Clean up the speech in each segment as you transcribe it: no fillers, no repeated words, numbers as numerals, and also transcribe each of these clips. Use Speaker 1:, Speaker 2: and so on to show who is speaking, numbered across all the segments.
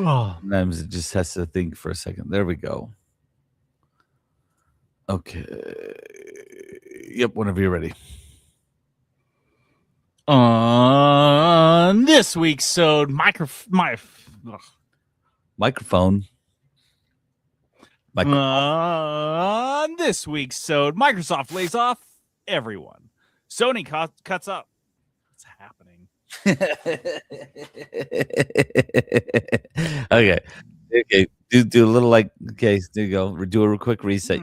Speaker 1: Sometimes it just has to think for a second. There we go. Okay. Yep, whenever you're ready.
Speaker 2: On this week's
Speaker 1: Microphone.
Speaker 2: On this week's Microsoft lays off everyone. Sony cuts up. What's happening?
Speaker 1: Okay. Do a little there you go. Do a quick reset.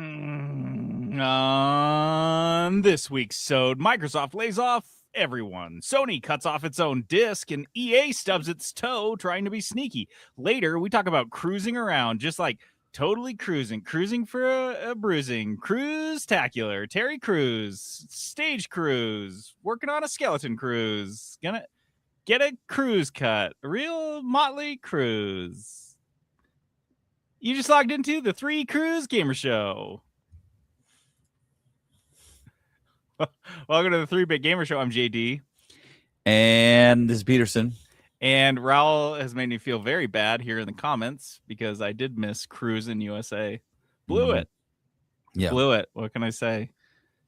Speaker 2: On this week's Microsoft lays off everyone. Sony cuts off its own disc, and EA stubs its toe trying to be sneaky. Later, we talk about cruising around, just like totally cruising for a bruising, cruise-tacular, Terry Crews, stage cruise, working on a skeleton cruise, gonna get a cruise cut, a real motley cruise. You just logged into the 3 Cruise Gamer Show. Welcome to the 3-Bit Gamer Show. I'm JD.
Speaker 1: And this is Peterson.
Speaker 2: And Raul has made me feel very bad here in the comments because I did miss Cruise in USA. Blew it.
Speaker 1: Yeah.
Speaker 2: Blew it. What can I say?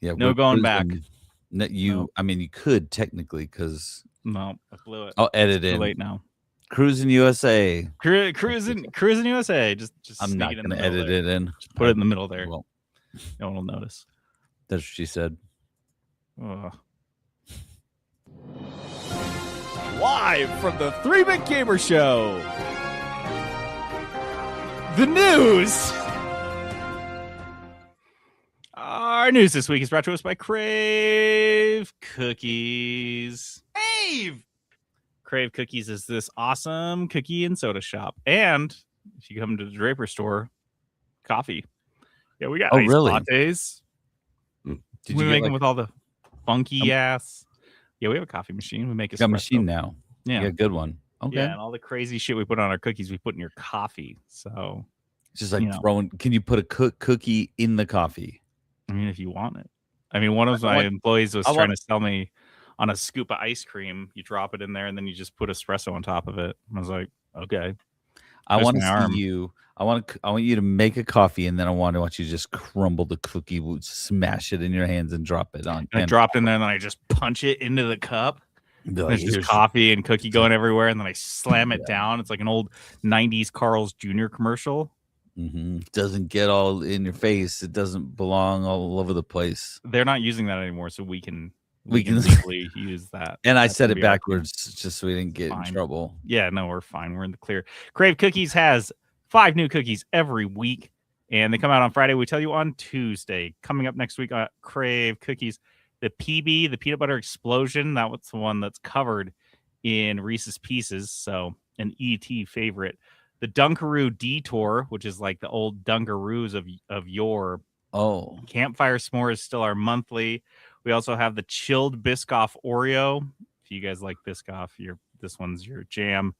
Speaker 1: Yeah.
Speaker 2: No going back.
Speaker 1: I mean, you could technically because...
Speaker 2: No, I blew it.
Speaker 1: I'll edit it.
Speaker 2: Too late now.
Speaker 1: Cruising USA.
Speaker 2: Cruising USA. Just
Speaker 1: I'm not going to edit it in.
Speaker 2: Just put it in the middle there. Well, no one will notice.
Speaker 1: That's what she said.
Speaker 2: Live from the 3-Bit Gamer Show. The news. Our news this week is brought to us by Crave Cookies. Crave Cookies is this awesome cookie and soda shop. And if you come to the Draper store, coffee. Yeah, we got nice lattes. We make them with all the funky ass. Yeah, we have a coffee machine. We make a
Speaker 1: machine now. Yeah, a good one. Okay.
Speaker 2: Yeah, and all the crazy shit we put on our cookies, we put in your coffee. So
Speaker 1: it's just like throwing. Can you put a cookie in the coffee?
Speaker 2: I mean, if you want it. I mean, one of my employees was trying to sell me on a scoop of ice cream. You drop it in there, and then you just put espresso on top of it. I was like, okay.
Speaker 1: I want to see you. I want you to make a coffee, and then I want you to just crumble the cookie, smash it in your hands, and drop it on.
Speaker 2: And I dropped in there, and then I just punch it into the cup. There's just coffee and cookie going everywhere, and then I slam it down. It's like an old 90s Carl's Jr. commercial.
Speaker 1: Mm-hmm. Doesn't get all in your face. It doesn't belong all over the place.
Speaker 2: They're not using that anymore, so we can legally use that.
Speaker 1: And I said it backwards just so we didn't get in trouble.
Speaker 2: Yeah, no, we're fine. We're in the clear. Crave Cookies has 5 new cookies every week, and they come out on Friday. We tell you on Tuesday. Coming up next week on Crave Cookies, the PB, the Peanut Butter Explosion. That was the one that's covered in Reese's Pieces, so an ET favorite. The Dunkaroo Detour, which is like the old Dunkaroos of yore.
Speaker 1: Oh.
Speaker 2: Campfire S'more is still our monthly. We also have the Chilled Biscoff Oreo. If you guys like Biscoff, this one's your jam.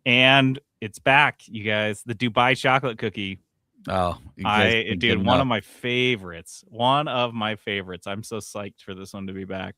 Speaker 2: And it's back, you guys. The Dubai Chocolate Cookie.
Speaker 1: Oh,
Speaker 2: one of my favorites. One of my favorites. I'm so psyched for this one to be back.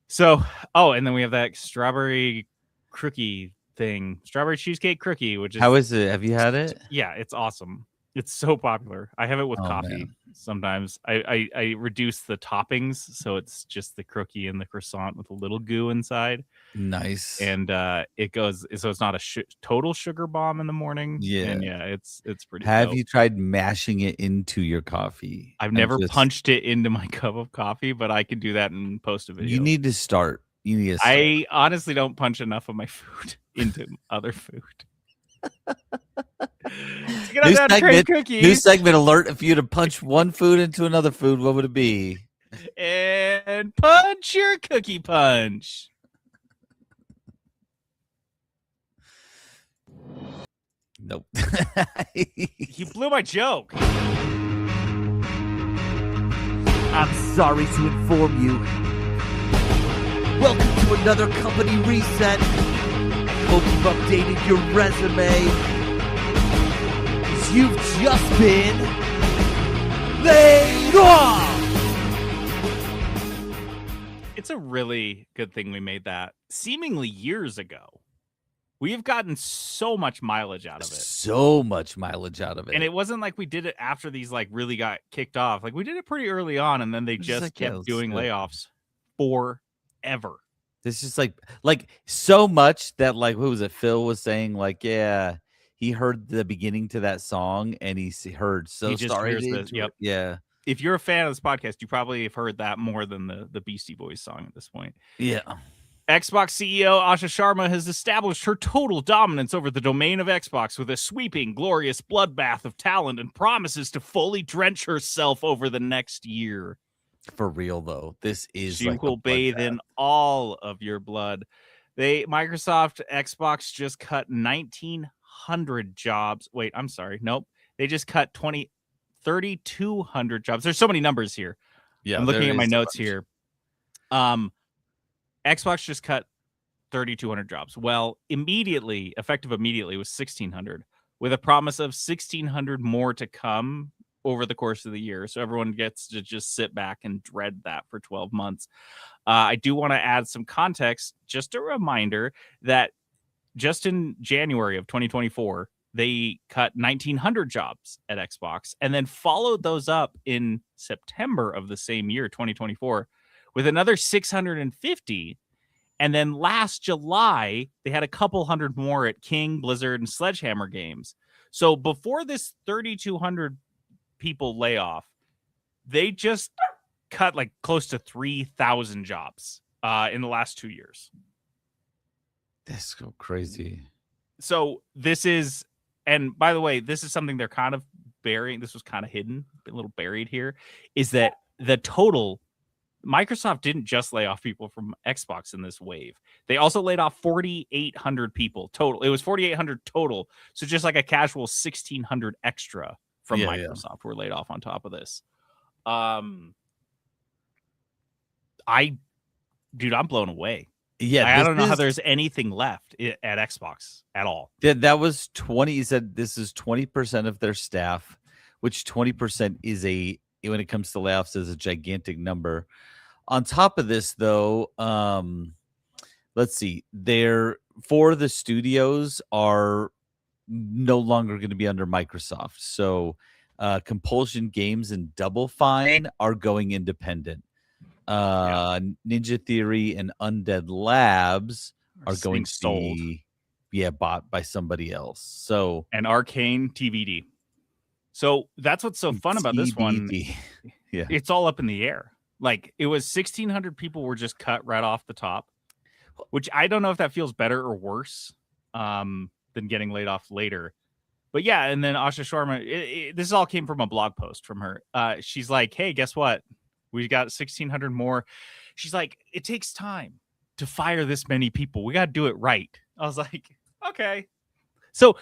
Speaker 2: So, and then we have that strawberry crookie thing, strawberry cheesecake crookie, which is
Speaker 1: how is it? Have you had it?
Speaker 2: Yeah, it's awesome. It's so popular. I have it with coffee. Man. Sometimes I reduce the toppings, so it's just the cookie and the croissant with a little goo inside.
Speaker 1: Nice.
Speaker 2: And it goes so it's not a total sugar bomb in the morning.
Speaker 1: Yeah,
Speaker 2: and it's pretty.
Speaker 1: Have you tried mashing it into your coffee?
Speaker 2: I've never punched it into my cup of coffee, but I can do that and post a video.
Speaker 1: You need to start.
Speaker 2: I honestly don't punch enough of my food into other food.
Speaker 1: New segment alert. If you had to punch one food into another food, what would it be?
Speaker 2: And punch your cookie punch.
Speaker 1: Nope.
Speaker 2: You blew my joke.
Speaker 3: I'm sorry to inform you. Welcome to another company reset. Hope you've updated your resume. You've just been laid off.
Speaker 2: It's a really good thing we made that seemingly years ago. We have gotten so much mileage out of it.
Speaker 1: So much mileage out of it.
Speaker 2: And it wasn't like we did it after these like really got kicked off. Like we did it pretty early on, and then they
Speaker 1: It's
Speaker 2: just
Speaker 1: like, yeah,
Speaker 2: kept
Speaker 1: let's
Speaker 2: doing
Speaker 1: do it.
Speaker 2: layoffs forever.
Speaker 1: It's just like so much that like who was it? Phil was saying like, yeah, he heard the beginning to that song and heard so
Speaker 2: He just
Speaker 1: sorry.
Speaker 2: hears
Speaker 1: to
Speaker 2: the-
Speaker 1: interrupt."
Speaker 2: yep.
Speaker 1: Yeah.
Speaker 2: If you're a fan of this podcast, you probably have heard that more than the Beastie Boys song at this point.
Speaker 1: Yeah.
Speaker 2: Xbox CEO Asha Sharma has established her total dominance over the domain of Xbox with a sweeping, glorious bloodbath of talent and promises to fully drench herself over the next year.
Speaker 1: For real though. This is
Speaker 2: She
Speaker 1: like a
Speaker 2: will bathe
Speaker 1: bloodbath.
Speaker 2: in all of your blood. Microsoft Xbox just cut 1,900 jobs. Wait, I'm sorry. Nope. They just cut 3,200 jobs. There's so many numbers here.
Speaker 1: Yeah.
Speaker 2: I'm looking
Speaker 1: there
Speaker 2: at my
Speaker 1: is a
Speaker 2: notes
Speaker 1: bunch.
Speaker 2: here. Xbox just cut 3,200 jobs. Well, effective immediately was 1,600, with a promise of 1,600 more to come over the course of the year. So everyone gets to just sit back and dread that for 12 months. I do want to add some context, just a reminder that just in January of 2024, they cut 1,900 jobs at Xbox and then followed those up in September of the same year, 2024, with another 650. And then last July, they had a couple hundred more at King, Blizzard, and Sledgehammer Games. So before this 3,200 people layoff, they just cut like close to 3,000 jobs in the last 2 years.
Speaker 1: That's so crazy.
Speaker 2: So this is, and by the way, this is something they're kind of burying. This was kind of hidden, a little buried here, is that the total, Microsoft didn't just lay off people from Xbox in this wave. They also laid off 4,800 people total. It was 4,800 total. So just like a casual 1,600 extra from Microsoft were laid off on top of this. I'm blown away.
Speaker 1: Yeah.
Speaker 2: I don't know how there's anything left at Xbox at all.
Speaker 1: That was 20. He said this is 20% of their staff, which 20% is when it comes to layoffs, is a gigantic number. On top of this, though, let's see. For the studios are no longer going to be under Microsoft. So Compulsion Games and Double Fine are going independent. Ninja Theory and Undead Labs are going to
Speaker 2: sold.
Speaker 1: be bought by somebody else. So
Speaker 2: and Arcane TBD. So that's what's so fun about this one.
Speaker 1: Yeah,
Speaker 2: it's all up in the air. Like it was 1,600 people were just cut right off the top, which I don't know if that feels better or worse than getting laid off later. But yeah, and then Asha Sharma, this all came from a blog post from her. She's like, hey, guess what? We got 1,600 more. She's like, it takes time to fire this many people. We got to do it right. I was like, okay. So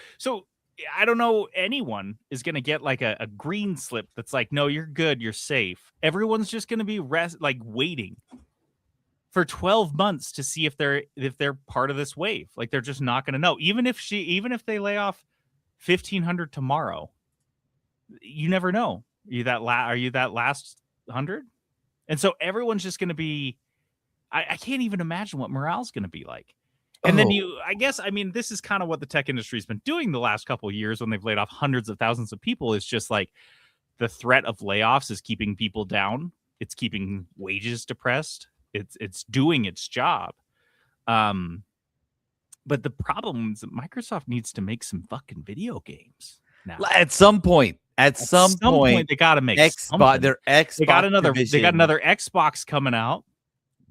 Speaker 2: I don't know anyone is going to get like a green slip that's like, no, you're good, you're safe. Everyone's just going to be waiting for 12 months to see if they're part of this wave. Like they're just not going to know. Even if they lay off 1,500 tomorrow, you never know. Are you that last 100? And so everyone's just going to be, I can't even imagine what morale's going to be like. And then this is kind of what the tech industry has been doing the last couple of years when they've laid off hundreds of thousands of people. Is just like the threat of layoffs is keeping people down. It's keeping wages depressed. It's doing its job. But the problem is that Microsoft needs to make some fucking video games now.
Speaker 1: At some point,
Speaker 2: they got to make
Speaker 1: Xbox. Their Xbox.
Speaker 2: They got another Xbox coming out.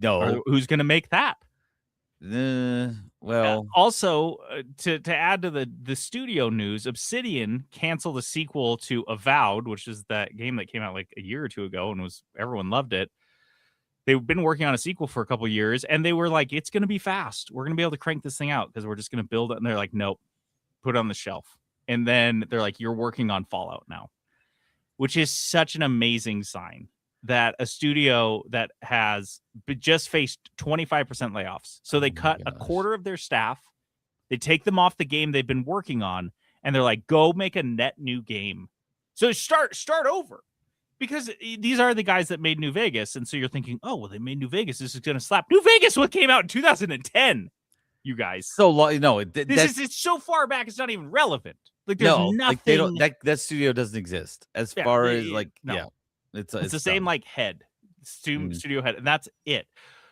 Speaker 1: No,
Speaker 2: who's going to make that?
Speaker 1: Also,
Speaker 2: to add to the studio news, Obsidian canceled a sequel to Avowed, which is that game that came out like a year or two ago and everyone loved it. They've been working on a sequel for a couple of years, and they were like, it's going to be fast. We're going to be able to crank this thing out because we're just going to build it. And they're like, nope, put it on the shelf. And then they're like, you're working on Fallout now, which is such an amazing sign that a studio that has just faced 25% layoffs. So they cut a quarter of their staff. They take them off the game they've been working on, and they're like, go make a net new game. So start over. Because these are the guys that made New Vegas. And so you're thinking, oh, well, they made New Vegas. This is going to slap. New Vegas came out in 2010. You guys.
Speaker 1: So long. No,
Speaker 2: It's so far back. It's not even relevant. Like there's
Speaker 1: no,
Speaker 2: nothing.
Speaker 1: like they don't. That studio doesn't exist as
Speaker 2: Yeah,
Speaker 1: far as like
Speaker 2: no.
Speaker 1: yeah.
Speaker 2: It's the same
Speaker 1: dumb.
Speaker 2: like head,
Speaker 1: Mm.
Speaker 2: studio head, and that's it.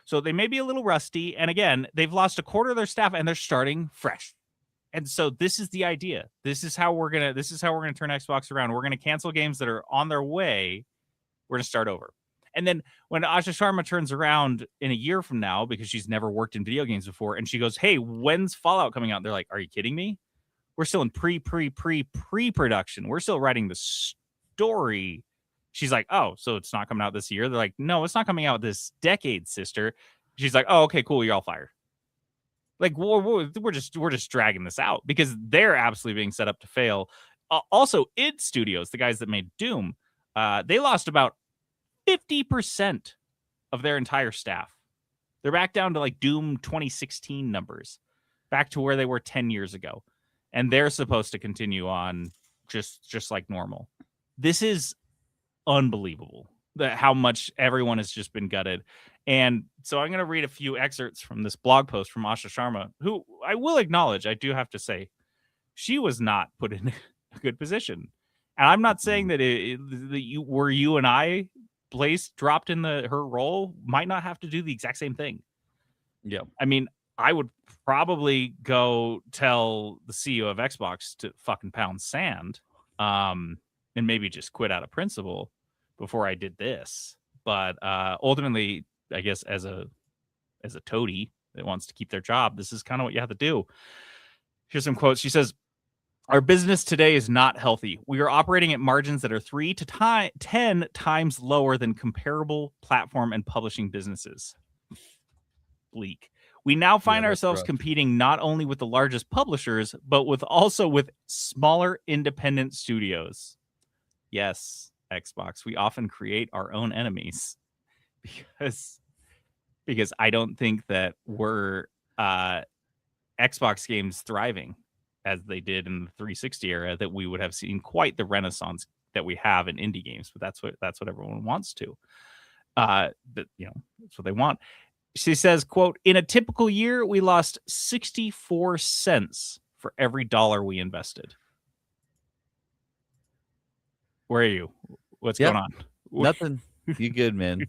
Speaker 2: So they may be a little rusty, and again, they've lost a quarter of their staff, and they're starting fresh. And so this is the idea. This is how we're gonna turn Xbox around. We're gonna cancel games that are on their way. We're gonna start over. And then when Asha Sharma turns around in a year from now, because she's never worked in video games before, and she goes, "Hey, when's Fallout coming out?" They're like, "Are you kidding me? We're still in pre-production. We're still writing the story." She's like, "Oh, so it's not coming out this year?" They're like, "No, it's not coming out this decade, sister." She's like, "Oh, okay, cool. You're all fired." Like we're just dragging this out because they're absolutely being set up to fail. Also, id Studios, the guys that made Doom, they lost about 50% of their entire staff. They're back down to like Doom 2016 numbers, back to where they were 10 years ago, and they're supposed to continue on just like normal. This is unbelievable how much everyone has just been gutted. And so I'm going to read a few excerpts from this blog post from Asha Sharma, who I will acknowledge, I do have to say, she was not put in a good position. And I'm not saying that you and I dropped in her role might not have to do the exact same thing.
Speaker 1: Yeah.
Speaker 2: I mean, I would probably go tell the CEO of Xbox to fucking pound sand, and maybe just quit out of principle before I did this. But ultimately, I guess as a toady that wants to keep their job, this is kind of what you have to do. Here's some quotes. She says, "Our business today is not healthy. We are operating at margins that are 3 to 10 times lower than comparable platform and publishing businesses." Bleak. "We now find ourselves competing not only with the largest publishers, but also with smaller independent studios." Yes, Xbox, we often create our own enemies because I don't think that we're Xbox games thriving as they did in the 360 era, that we would have seen quite the renaissance that we have in indie games. But that's what everyone wants to. That's what they want. She says, quote, "In a typical year, we lost 64 cents for every dollar we invested." Where are you? What's going on?
Speaker 1: Nothing. You good, man?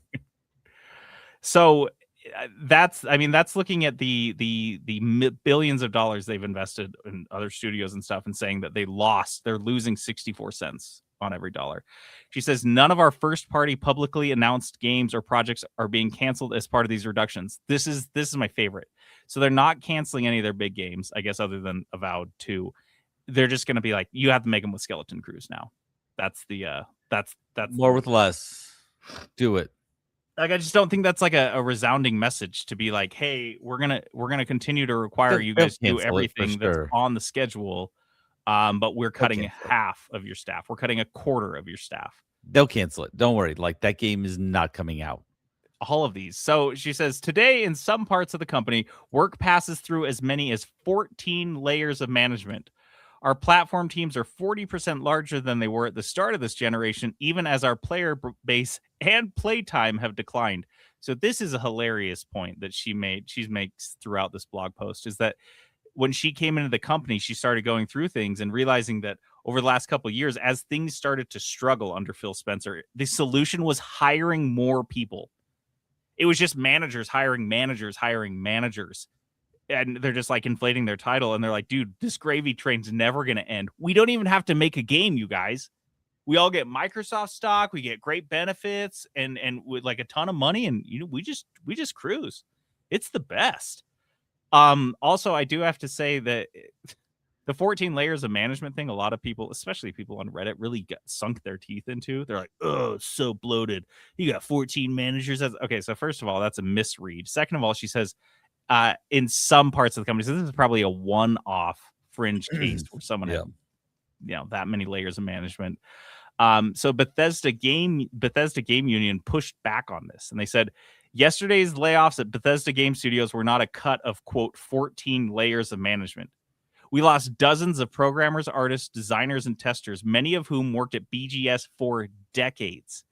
Speaker 2: So that's looking at the billions of dollars they've invested in other studios and stuff, and saying that they're losing 64 cents on every dollar. She says, "None of our first party publicly announced games or projects are being canceled as part of these reductions." This is my favorite. So they're not canceling any of their big games, I guess, other than Avowed 2. They're just going to be like, you have to make them with Skeleton Crews now. That's that's
Speaker 1: more with less. Do it.
Speaker 2: Like, I just don't think that's like a resounding message to be like, "Hey, we're gonna continue to require you guys to do everything that's on the schedule, but we're cutting half of your staff. We're cutting a quarter of your staff."
Speaker 1: They'll cancel it. Don't worry. Like, that game is not coming out.
Speaker 2: All of these. So she says, "Today, in some parts of the company, work passes through as many as 14 layers of management. Our platform teams are 40% larger than they were at the start of this generation, even as our player base and playtime have declined." So this is a hilarious point that she makes throughout this blog post, is that when she came into the company, she started going through things and realizing that over the last couple of years, as things started to struggle under Phil Spencer, the solution was hiring more people. It was just managers hiring managers. And they're just like inflating their title. And they're like, dude, this gravy train's never going to end. We don't even have to make a game, you guys. We all get Microsoft stock. We get great benefits and with like a ton of money. And, we just cruise. It's the best. Also, I do have to say that the 14 layers of management thing, a lot of people, especially people on Reddit, really sunk their teeth into. They're like, "Oh, it's so bloated. You got 14 managers." Okay, so first of all, that's a misread. Second of all, she says, in some parts of the company, so this is probably a one-off fringe case where someone had, that many layers of management. So Bethesda Game Union pushed back on this, and they said, "Yesterday's layoffs at Bethesda Game Studios were not a cut of, quote, 14 layers of management. We lost dozens of programmers, artists, designers, and testers, many of whom worked at BGS for decades.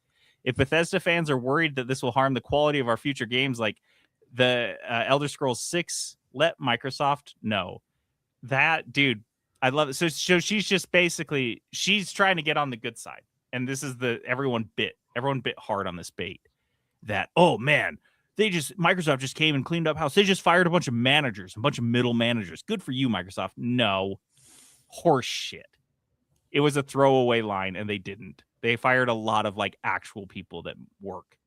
Speaker 2: If Bethesda fans are worried that this will harm the quality of our future games like the Elder Scrolls 6 let Microsoft know that, dude. I love it. So she's just basically she's trying to get on the good side, and this is everyone bit hard on this bait that, oh man, Microsoft just came and cleaned up house. They just fired a bunch of managers, a bunch of middle managers. Good for you, Microsoft. No, horse shit. It was a throwaway line, and they didn't. They fired a lot of like actual people that work.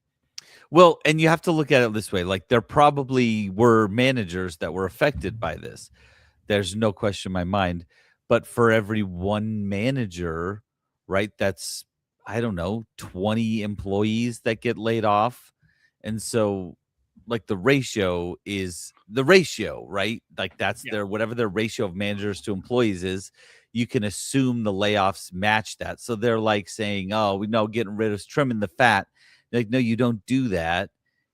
Speaker 1: Well, and you have to look at it this way. Like there probably were managers that were affected by this. There's no question in my mind. But for every one manager, right, that's, I don't know, 20 employees that get laid off. And so like the ratio is the ratio, right? Like that's
Speaker 2: Yeah.
Speaker 1: their whatever their ratio of managers to employees is, you can assume the layoffs match that. So they're like saying, "Oh, we know getting rid of trimming the fat." Like, no, you don't do that.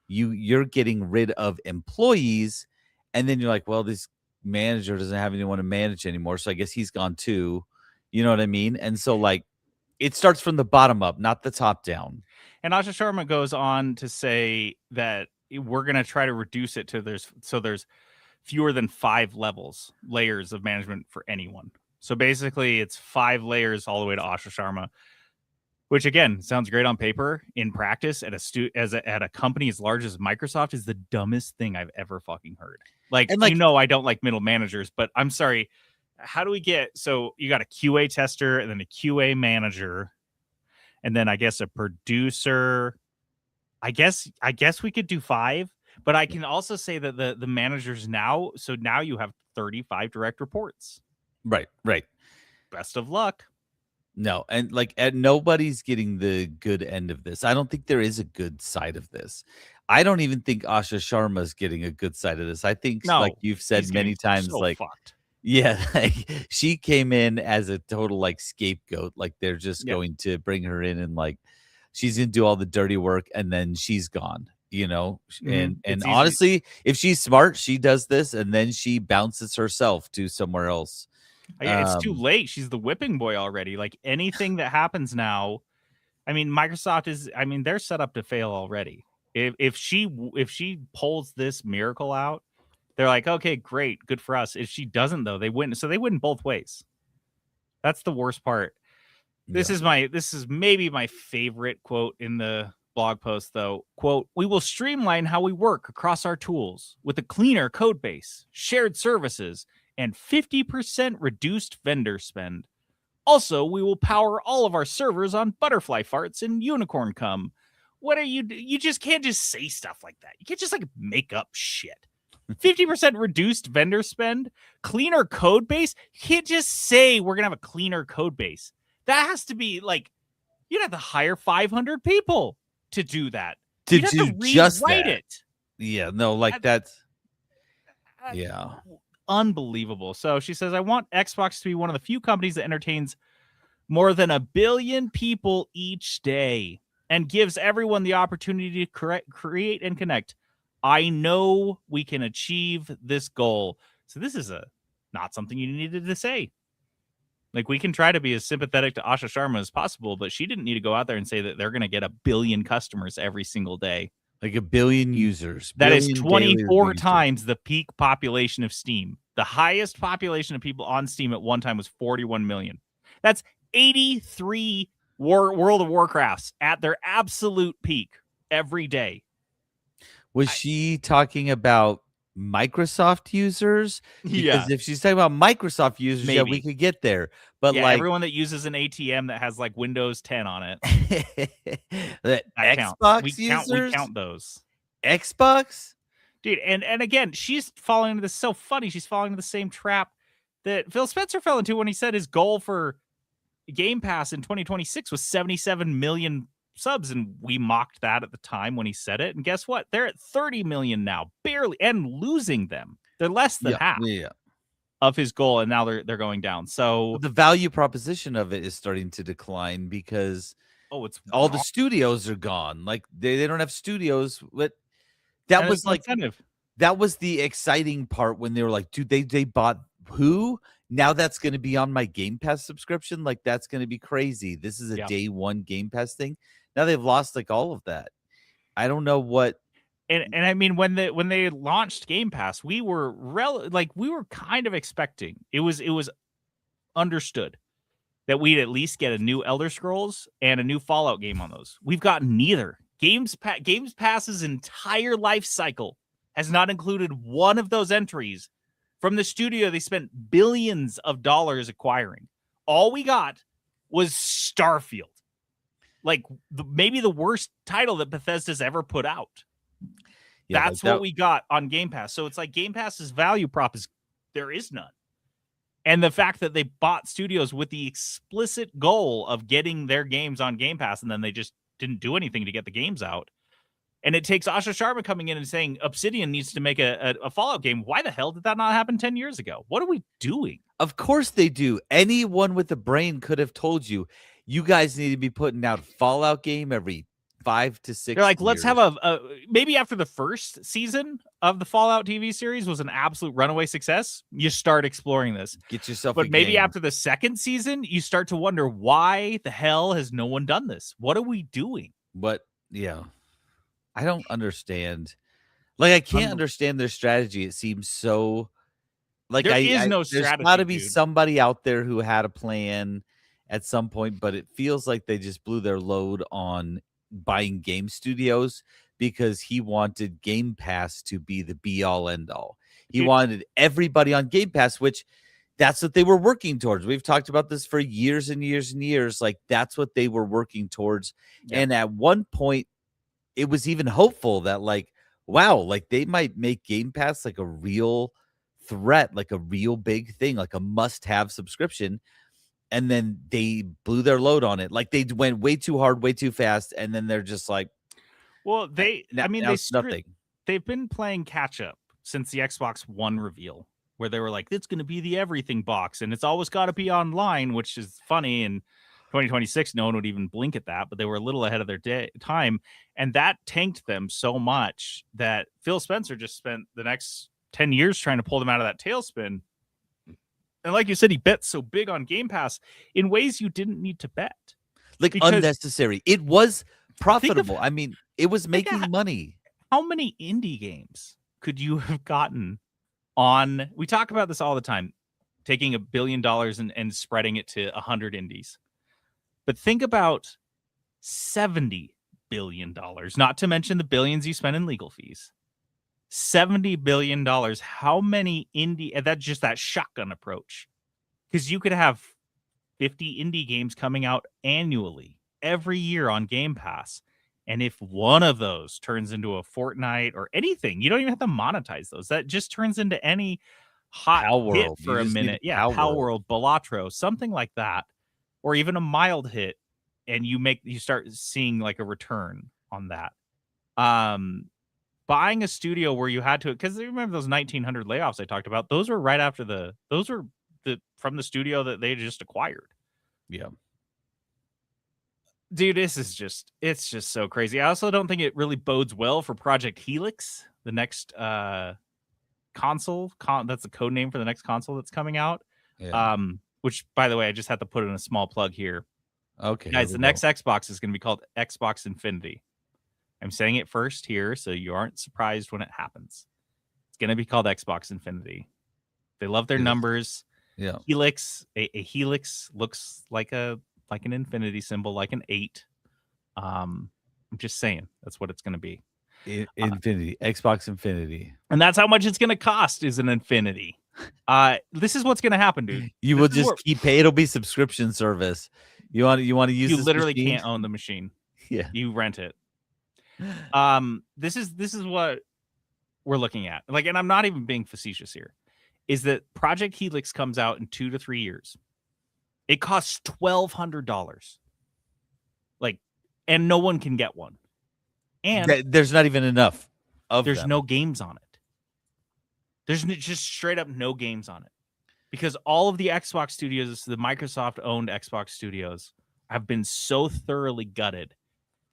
Speaker 1: You're getting rid of employees, and then you're like, well, this manager doesn't have anyone to manage anymore, so I guess he's gone too. You know what I mean? And so like it starts from the bottom up, not the top down.
Speaker 2: And Asha Sharma goes on to say that we're going to try to reduce it to there's fewer than 5 layers of management for anyone. So basically it's 5 layers all the way to Asha Sharma, which again sounds great on paper. In practice, at a company as large as Microsoft, is the dumbest thing I've ever fucking heard. Like,
Speaker 1: And like,
Speaker 2: I don't like middle managers, but I'm sorry. How do we get, so you got a QA tester and then a QA manager, and then I guess a producer. I guess we could do 5, but I can also say that the managers now, so now you have 35 direct reports.
Speaker 1: right.
Speaker 2: Best of luck.
Speaker 1: No, and like nobody's getting the good end of this. I don't think there is a good side of this. I don't even think Asha Sharma's getting a good side of this. I think,
Speaker 2: No,
Speaker 1: like you've said
Speaker 2: he's
Speaker 1: many
Speaker 2: getting
Speaker 1: times,
Speaker 2: so
Speaker 1: like,
Speaker 2: fucked.
Speaker 1: yeah, like she came in as a total like scapegoat. Like they're just
Speaker 2: Yeah.
Speaker 1: going to bring her in and like she's gonna do all the dirty work and then she's gone, you know. And
Speaker 2: It's easy.
Speaker 1: honestly, if she's smart, she does this and then she bounces herself to somewhere else.
Speaker 2: It's too late. She's the whipping boy already. Like anything that happens now, I mean, Microsoft is, I mean, they're set up to fail already. If she pulls this miracle out, they're like, okay, great, good for us. If she doesn't, though, they win. So they win both ways. That's the worst part. This is maybe my favorite quote in the blog post, though. Quote, "We will streamline how we work across our tools with a cleaner code base, shared services, and 50% reduced vendor spend. Also, we will power all of our servers on butterfly farts and unicorn cum." What are you just can't just say stuff like that. You can't just like make up shit. 50% reduced vendor spend, cleaner code base. You can't just say we're going to have a cleaner code base. That has to be like, you'd have to hire 500 people to do that.
Speaker 1: To
Speaker 2: You'd have
Speaker 1: do
Speaker 2: to
Speaker 1: just
Speaker 2: rewrite
Speaker 1: that.
Speaker 2: it.
Speaker 1: Yeah, no, like that's yeah.
Speaker 2: Unbelievable. So she says, I want Xbox to be one of the few companies that entertains more than 1 billion people each day and gives everyone the opportunity to create and connect. I know we can achieve this goal. So this is not something you needed to say. Like, we can try to be as sympathetic to Asha Sharma as possible, but she didn't need to go out there and say that they're going to get 1 billion customers every single day.
Speaker 1: Like 1 billion users.
Speaker 2: That is
Speaker 1: Billion
Speaker 2: 24
Speaker 1: daily
Speaker 2: times the peak population of Steam. The highest population of people on Steam at one time was 41 million. That's 83 World of Warcrafts at their absolute peak every day.
Speaker 1: Was she talking about Microsoft users? Because if she's talking about Microsoft users, yeah, we
Speaker 2: Maybe.
Speaker 1: could get there. But
Speaker 2: Yeah,
Speaker 1: like
Speaker 2: everyone that uses an ATM that has like Windows 10 on it.
Speaker 1: the
Speaker 2: That counts.
Speaker 1: Xbox
Speaker 2: We
Speaker 1: users,
Speaker 2: count those.
Speaker 1: Xbox.
Speaker 2: Dude, and again, she's falling into this, so funny. She's falling into the same trap that Phil Spencer fell into when he said his goal for Game Pass in 2026 was 77 million subs, and we mocked that at the time when he said it. And guess what? They're at 30 million now, barely, and losing them. They're less than half of his goal, and now they're going down. So
Speaker 1: But the value proposition of it is starting to decline because
Speaker 2: it's
Speaker 1: all the studios are gone. Like they don't have studios. But that
Speaker 2: and
Speaker 1: was
Speaker 2: it's no
Speaker 1: like
Speaker 2: incentive.
Speaker 1: that was the exciting part when they were like, dude, they bought who? Now that's going to be on my Game Pass subscription. Like that's going to be crazy. This is a day one Game Pass thing. Now they've lost like all of that. I don't know what
Speaker 2: And I mean when they launched Game Pass, we were we were kind of expecting it was understood that we'd at least get a new Elder Scrolls and a new Fallout game on those. We've gotten neither. Games Pass's entire life cycle has not included one of those entries from the studio they spent billions of dollars acquiring. All we got was Starfield. Like maybe the worst title that Bethesda's ever put out.
Speaker 1: Yeah,
Speaker 2: That's what we got on Game Pass. So it's like Game Pass's value prop is there is none. And the fact that they bought studios with the explicit goal of getting their games on Game Pass, and then they just didn't do anything to get the games out. And it takes Asha Sharma coming in and saying Obsidian needs to make a Fallout game. Why the hell did that not happen 10 years ago? What are we doing?
Speaker 1: Of course they do. Anyone with a brain could have told you, you guys need to be putting out a Fallout game every 5 to 6
Speaker 2: They're like, let's
Speaker 1: years.
Speaker 2: have a maybe after the first season of the Fallout TV series was an absolute runaway success, you start exploring this.
Speaker 1: Get yourself
Speaker 2: But
Speaker 1: a
Speaker 2: maybe
Speaker 1: game.
Speaker 2: after the second season, you start to wonder why the hell has no one done this? What are we doing?
Speaker 1: But yeah, I don't understand. Like, I can't understand their strategy. It seems so like
Speaker 2: There is no
Speaker 1: there's
Speaker 2: strategy,
Speaker 1: got to be
Speaker 2: dude.
Speaker 1: somebody out there who had a plan at some point, but it feels like they just blew their load on buying game studios because he wanted Game Pass to be the be all end all. He
Speaker 2: Dude.
Speaker 1: wanted everybody on Game Pass, which that's what they were working towards. We've talked about this for years and years and years. Like, that's what they were working towards.
Speaker 2: Yeah.
Speaker 1: And at one point, it was even hopeful that, like, wow, like they might make Game Pass like a real threat, like a real big thing, like a must-have subscription. And then they blew their load on it. Like, they went way too hard, way too fast, and then they're just like,
Speaker 2: Well, they've
Speaker 1: nothing.
Speaker 2: been playing catch up since the Xbox One reveal, where they were like, it's going to be the everything box, and it's always got to be online, which is funny. In 2026, no one would even blink at that, but they were a little ahead of their time, and that tanked them so much that Phil Spencer just spent the next 10 years trying to pull them out of that tailspin. And like you said, he bet so big on Game Pass in ways you didn't need to bet.
Speaker 1: Like,
Speaker 2: Because-
Speaker 1: unnecessary. It was profitable. I mean, it was making
Speaker 2: at-
Speaker 1: money.
Speaker 2: How many indie games could you have gotten on? We talk about this all the time, taking $1 billion and spreading it to 100 indies. But think about $70 billion, not to mention the billions you spend in legal fees. $70 billion. How many indie? And that's just that shotgun approach. Because you could have 50 indie games coming out annually every year on Game Pass. And if one of those turns into a Fortnite or anything, you don't even have to monetize those. That just turns into any hot
Speaker 1: Pow
Speaker 2: hit
Speaker 1: World.
Speaker 2: for
Speaker 1: You
Speaker 2: a
Speaker 1: just need
Speaker 2: minute.
Speaker 1: a
Speaker 2: Yeah,
Speaker 1: Pow
Speaker 2: Pow
Speaker 1: World.
Speaker 2: World, Balatro, something like that. Or even a mild hit. And you start seeing like a return on that. Buying a studio where you had to, because remember those 1,900 layoffs I talked about, those were right after from the studio that they just acquired.
Speaker 1: Yeah.
Speaker 2: Dude, it's just so crazy. I also don't think it really bodes well for Project Helix, the next console. That's the code name for the next console that's coming out.
Speaker 1: Yeah.
Speaker 2: Which, by the way, I just had to put in a small plug here.
Speaker 1: Okay.
Speaker 2: Guys,
Speaker 1: here
Speaker 2: the
Speaker 1: we
Speaker 2: next
Speaker 1: go.
Speaker 2: Xbox is going to be called Xbox Infinity. I'm saying it first here, so you aren't surprised when it happens. It's going to be called Xbox Infinity. They love their
Speaker 1: Helix.
Speaker 2: numbers.
Speaker 1: Yeah.
Speaker 2: Helix, a helix looks like an infinity symbol, like an 8. I'm just saying that's what it's going to be.
Speaker 1: Infinity. Xbox Infinity.
Speaker 2: And that's how much it's going to cost is an infinity. This is what's going to happen, dude.
Speaker 1: You
Speaker 2: This
Speaker 1: will
Speaker 2: is
Speaker 1: just
Speaker 2: where-
Speaker 1: keep pay. It'll be subscription service. You want to use
Speaker 2: You
Speaker 1: this
Speaker 2: literally
Speaker 1: machine?
Speaker 2: can't own the machine.
Speaker 1: Yeah.
Speaker 2: You rent it. This is what we're looking at. Like, and I'm not even being facetious here. Is that Project Helix comes out in 2 to 3 years. It costs $1,200. Like, and no one can get one. And
Speaker 1: There's not even enough of
Speaker 2: there's
Speaker 1: them.
Speaker 2: no games on it. There's just straight up no games on it. Because all of the Xbox studios, the Microsoft owned Xbox studios, have been so thoroughly gutted.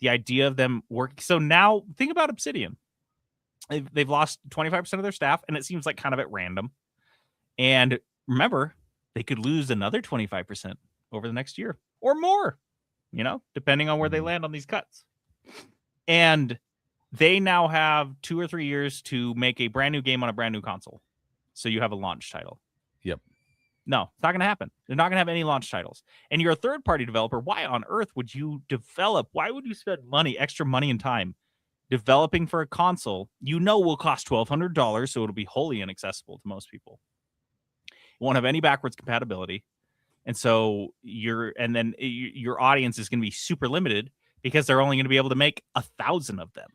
Speaker 2: The idea of them working. So now think about Obsidian. They've lost 25% of their staff, and it seems like kind of at random. And remember, they could lose another 25% over the next year or more, depending on where they land on these cuts. And they now have 2 or 3 years to make a brand new game on a brand new console. So you have a launch title.
Speaker 1: Yep.
Speaker 2: No, it's not going to happen. They're not going to have any launch titles. And you're a third-party developer. Why on earth would you develop? Why would you spend extra money and time developing for a console will cost $1,200, so it'll be wholly inaccessible to most people. It won't have any backwards compatibility. And so your audience is going to be super limited because they're only going to be able to make 1,000 of them.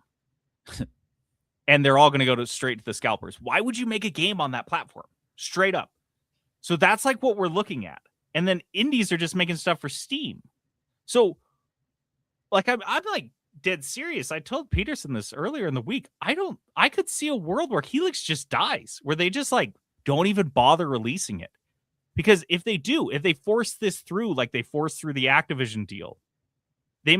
Speaker 2: And they're all going to go straight to the scalpers. Why would you make a game on that platform? Straight up. So that's like what we're looking at. And then indies are just making stuff for Steam. So like I'm like dead serious. I told Peterson this earlier in the week. I could see a world where Helix just dies, where they just like don't even bother releasing it. Because if they force this through like they forced through the Activision deal, it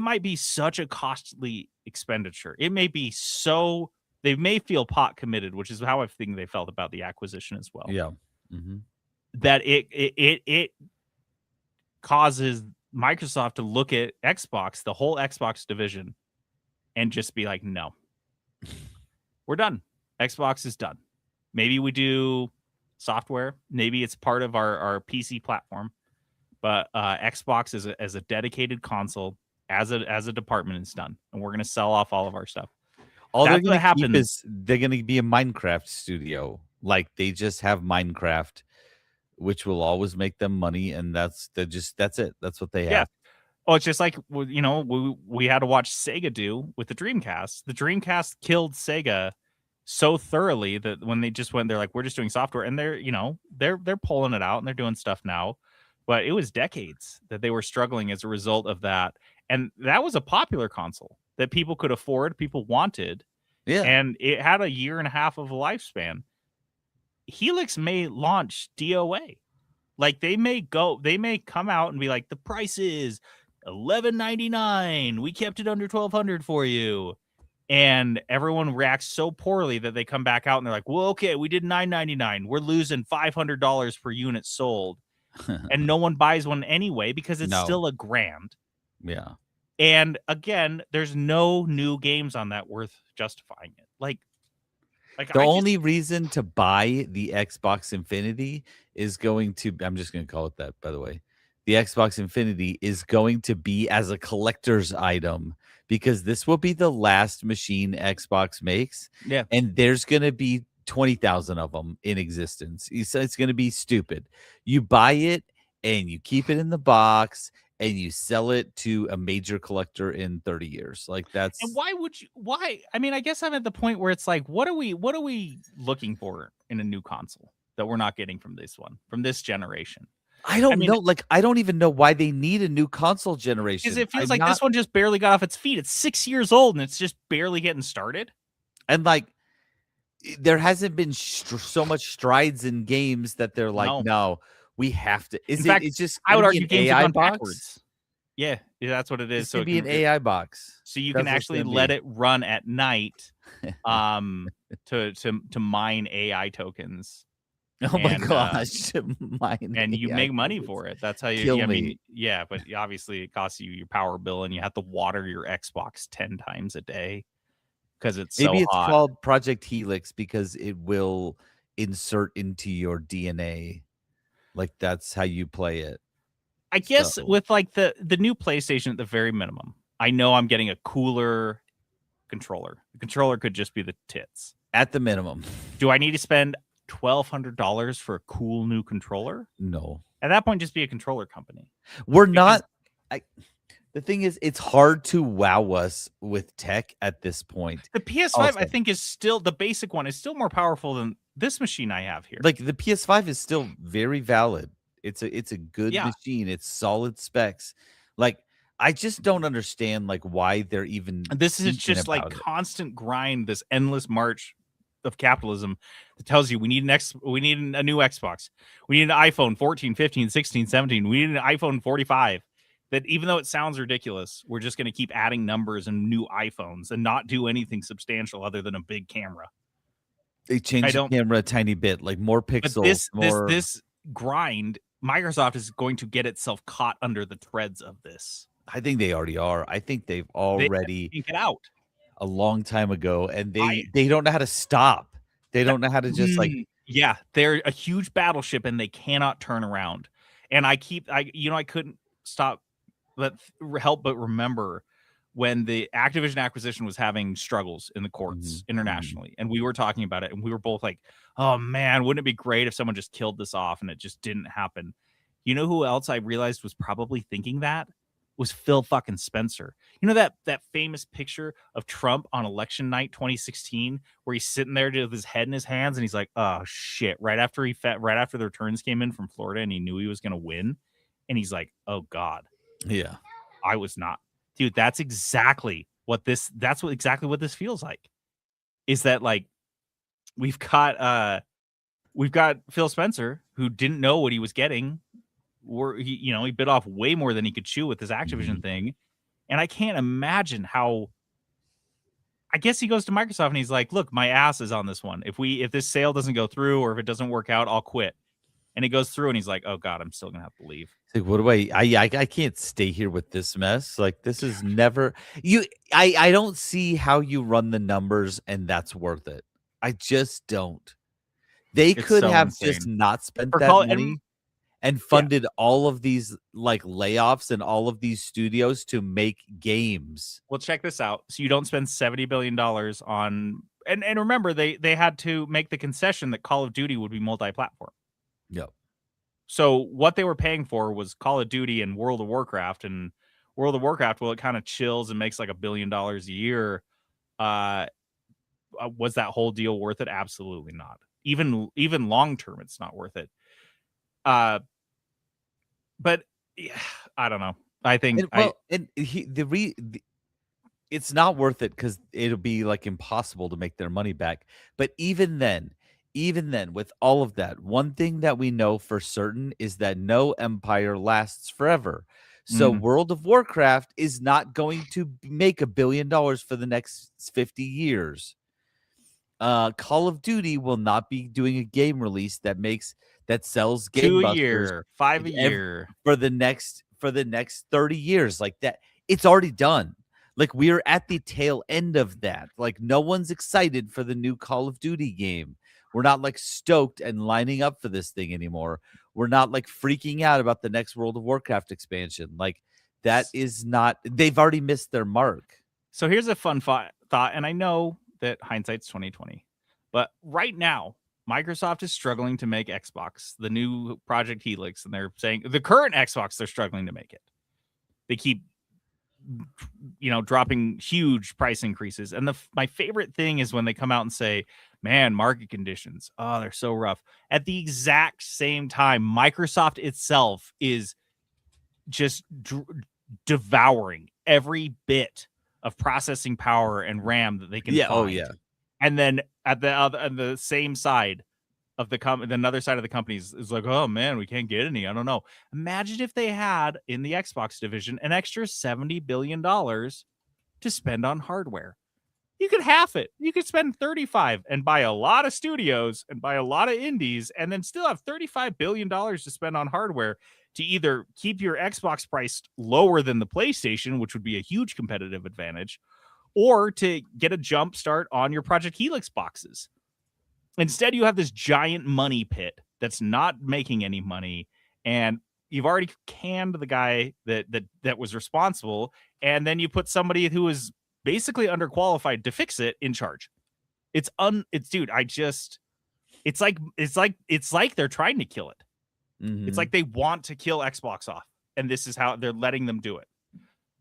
Speaker 2: might be such a costly expenditure. It may be so they may feel pot committed, which is how I think they felt about the acquisition as well.
Speaker 1: Yeah. Mm-hmm.
Speaker 2: That it causes Microsoft to look at Xbox, the whole Xbox division, and just be like, no, we're done. Xbox is done. Maybe we do software. Maybe it's part of our PC platform, but Xbox as a dedicated console, as a department is done, and we're gonna sell off all of our stuff.
Speaker 1: All
Speaker 2: That's
Speaker 1: they're going
Speaker 2: what
Speaker 1: to
Speaker 2: happens.
Speaker 1: keep is they're going to be a Minecraft studio. Like they just have Minecraft, which will always make them money, and that's it. That's what they have.
Speaker 2: Yeah. Oh, it's just like we had to watch Sega do with the Dreamcast. The Dreamcast killed Sega so thoroughly that when they just went, they're like, we're just doing software, and they're pulling it out and they're doing stuff now. But it was decades that they were struggling as a result of that, and that was a popular console that people could afford, people wanted,
Speaker 1: Yeah.
Speaker 2: and it had a year and a half of a lifespan. Helix may launch DOA. Like they may come out and be like, the price is $11.99. We kept it under $1,200 for you. And everyone reacts so poorly that they come back out and they're like, well, okay, we did $9.99. We're losing $500 per unit sold. And no one buys one anyway because it's still $1,000.
Speaker 1: Yeah.
Speaker 2: And again, there's no new games on that worth justifying it. Like
Speaker 1: the only reason to buy the Xbox Infinity is going to, I'm just going to call it that, by the way. The Xbox Infinity is going to be as a collector's item because this will be the last machine Xbox makes.
Speaker 2: Yeah.
Speaker 1: And there's going to be 20,000 of them in existence. It's going to be stupid. You buy it and you keep it in the box and you sell it to a major collector in 30 years. Like that's.
Speaker 2: And why? I mean, I guess I'm at the point where it's like, what are we looking for in a new console that we're not getting from this generation?
Speaker 1: I don't know. Like, I don't even know why they need a new console generation.
Speaker 2: Because it feels like this one just barely got off its feet. It's 6 years old and it's just barely getting started.
Speaker 1: And like, there hasn't been so much strides in games that they're like, no, we have to. In fact, it's just
Speaker 2: I would argue games
Speaker 1: AI
Speaker 2: have gone
Speaker 1: box.
Speaker 2: Backwards. Yeah, that's what it is.
Speaker 1: So it can be an AI box.
Speaker 2: So you can actually let it run at night, to mine AI tokens.
Speaker 1: Oh my gosh! Mine
Speaker 2: and you
Speaker 1: AI
Speaker 2: make money
Speaker 1: tokens.
Speaker 2: for it. That's how you.
Speaker 1: Kill
Speaker 2: I
Speaker 1: me.
Speaker 2: mean, yeah, but obviously it costs you your power bill, and you have to water your Xbox 10 times a day because it's
Speaker 1: maybe
Speaker 2: so
Speaker 1: it's
Speaker 2: hot.
Speaker 1: called Project Helix because it will insert into your DNA. Like that's how you play it.
Speaker 2: I guess with like the new PlayStation at the very minimum, I know I'm getting a cooler controller. The controller could just be the tits.
Speaker 1: At the minimum.
Speaker 2: Do I need to spend $1,200 for a cool new controller?
Speaker 1: No.
Speaker 2: At that point, just be a controller company.
Speaker 1: We're not. The thing is, it's hard to wow us with tech at this point.
Speaker 2: The PS5, I think, is still the basic one is still more powerful than this machine I have here.
Speaker 1: Like the PS5 is still very valid. It's a good machine. It's solid specs. Like I just don't understand like why they're even.
Speaker 2: This is just like constant grind. This endless march of capitalism that tells you we need a new Xbox. We need an iPhone 14, 15, 16, 17. We need an iPhone 45. That even though it sounds ridiculous, we're just going to keep adding numbers and new iPhones and not do anything substantial other than a big camera.
Speaker 1: They changed the camera a tiny bit, like more pixels.
Speaker 2: But this grind, Microsoft is going to get itself caught under the threads of this.
Speaker 1: I think they already are. I think they've already
Speaker 2: think it out.
Speaker 1: a long time ago, and they don't know how to stop. They don't know how to just like
Speaker 2: yeah, they're a huge battleship and they cannot turn around. And I couldn't stop but help but remember when the Activision acquisition was having struggles in the courts internationally, and we were talking about it, and we were both like, "Oh man, wouldn't it be great if someone just killed this off?" And it just didn't happen. You know who else I realized was probably thinking that? Was Phil fucking Spencer. You know that famous picture of Trump on election night 2016 where he's sitting there with his head in his hands and he's like, "Oh shit," right after the returns came in from Florida and he knew he was going to win, and he's like, "Oh god,
Speaker 1: yeah.
Speaker 2: I was not." Dude, that's exactly what this feels like. Is that like we've got Phil Spencer who didn't know what he was getting. He bit off way more than he could chew with this Activision thing. And I can't imagine how. I guess he goes to Microsoft and he's like, "Look, my ass is on this one. If this sale doesn't go through or if it doesn't work out, I'll quit." And he goes through and he's like, "Oh god, I'm still gonna have to leave."
Speaker 1: It's like, what do I can't stay here with this mess. Like, this is never I don't see how you run the numbers and that's worth it. I just don't. They
Speaker 2: It's
Speaker 1: could
Speaker 2: so
Speaker 1: have
Speaker 2: insane.
Speaker 1: just not spent
Speaker 2: For
Speaker 1: that
Speaker 2: call-
Speaker 1: money and funded all of these like layoffs and all of these studios to make games.
Speaker 2: Well, check this out. So you don't spend $70 billion on, and remember, they had to make the concession that Call of Duty would be multi-platform.
Speaker 1: Yep.
Speaker 2: So what they were paying for was Call of Duty and World of Warcraft. And World of Warcraft, well, it kind of chills and makes like $1 billion a year. Was that whole deal worth it? Absolutely not. Even long term, it's not worth it. But yeah, I don't know. I think
Speaker 1: it's not worth it because it'll be like impossible to make their money back. But even then, with all of that, one thing that we know for certain is that no empire lasts forever. So World of Warcraft is not going to make $1 billion for the next 50 years. Call of Duty will not be doing a game release that sells gangbusters
Speaker 2: 2 a year, 5 a year
Speaker 1: for the next 30 years. Like that, it's already done. Like, we are at the tail end of that. Like, no one's excited for the new Call of Duty game. We're not like stoked and lining up for this thing anymore. We're not like freaking out about the next World of Warcraft expansion. Like, that is not, they've already missed their mark.
Speaker 2: So here's a fun thought, and I know that hindsight's 2020, but right now Microsoft is struggling to make Xbox, the new Project Helix, and they're saying the current Xbox, they're struggling to make it. They keep dropping huge price increases. And my favorite thing is when they come out and say, "Man, market conditions, oh, they're so rough." At the exact same time, Microsoft itself is just devouring every bit of processing power and RAM that they can find.
Speaker 1: Oh yeah.
Speaker 2: And then at the same side of another side of the company is like, "Oh man, we can't get any." I don't know. Imagine if they had in the Xbox division an extra $70 billion to spend on hardware. You could half it. You could spend 35 and buy a lot of studios and buy a lot of indies and then still have $35 billion to spend on hardware to either keep your Xbox price lower than the PlayStation, which would be a huge competitive advantage, or to get a jump start on your Project Helix boxes. Instead, you have this giant money pit that's not making any money, and you've already canned the guy that was responsible, and then you put somebody who is basically underqualified to fix it in charge. It's like they're trying to kill it. It's like they want to kill Xbox off, and this is how they're letting them do it.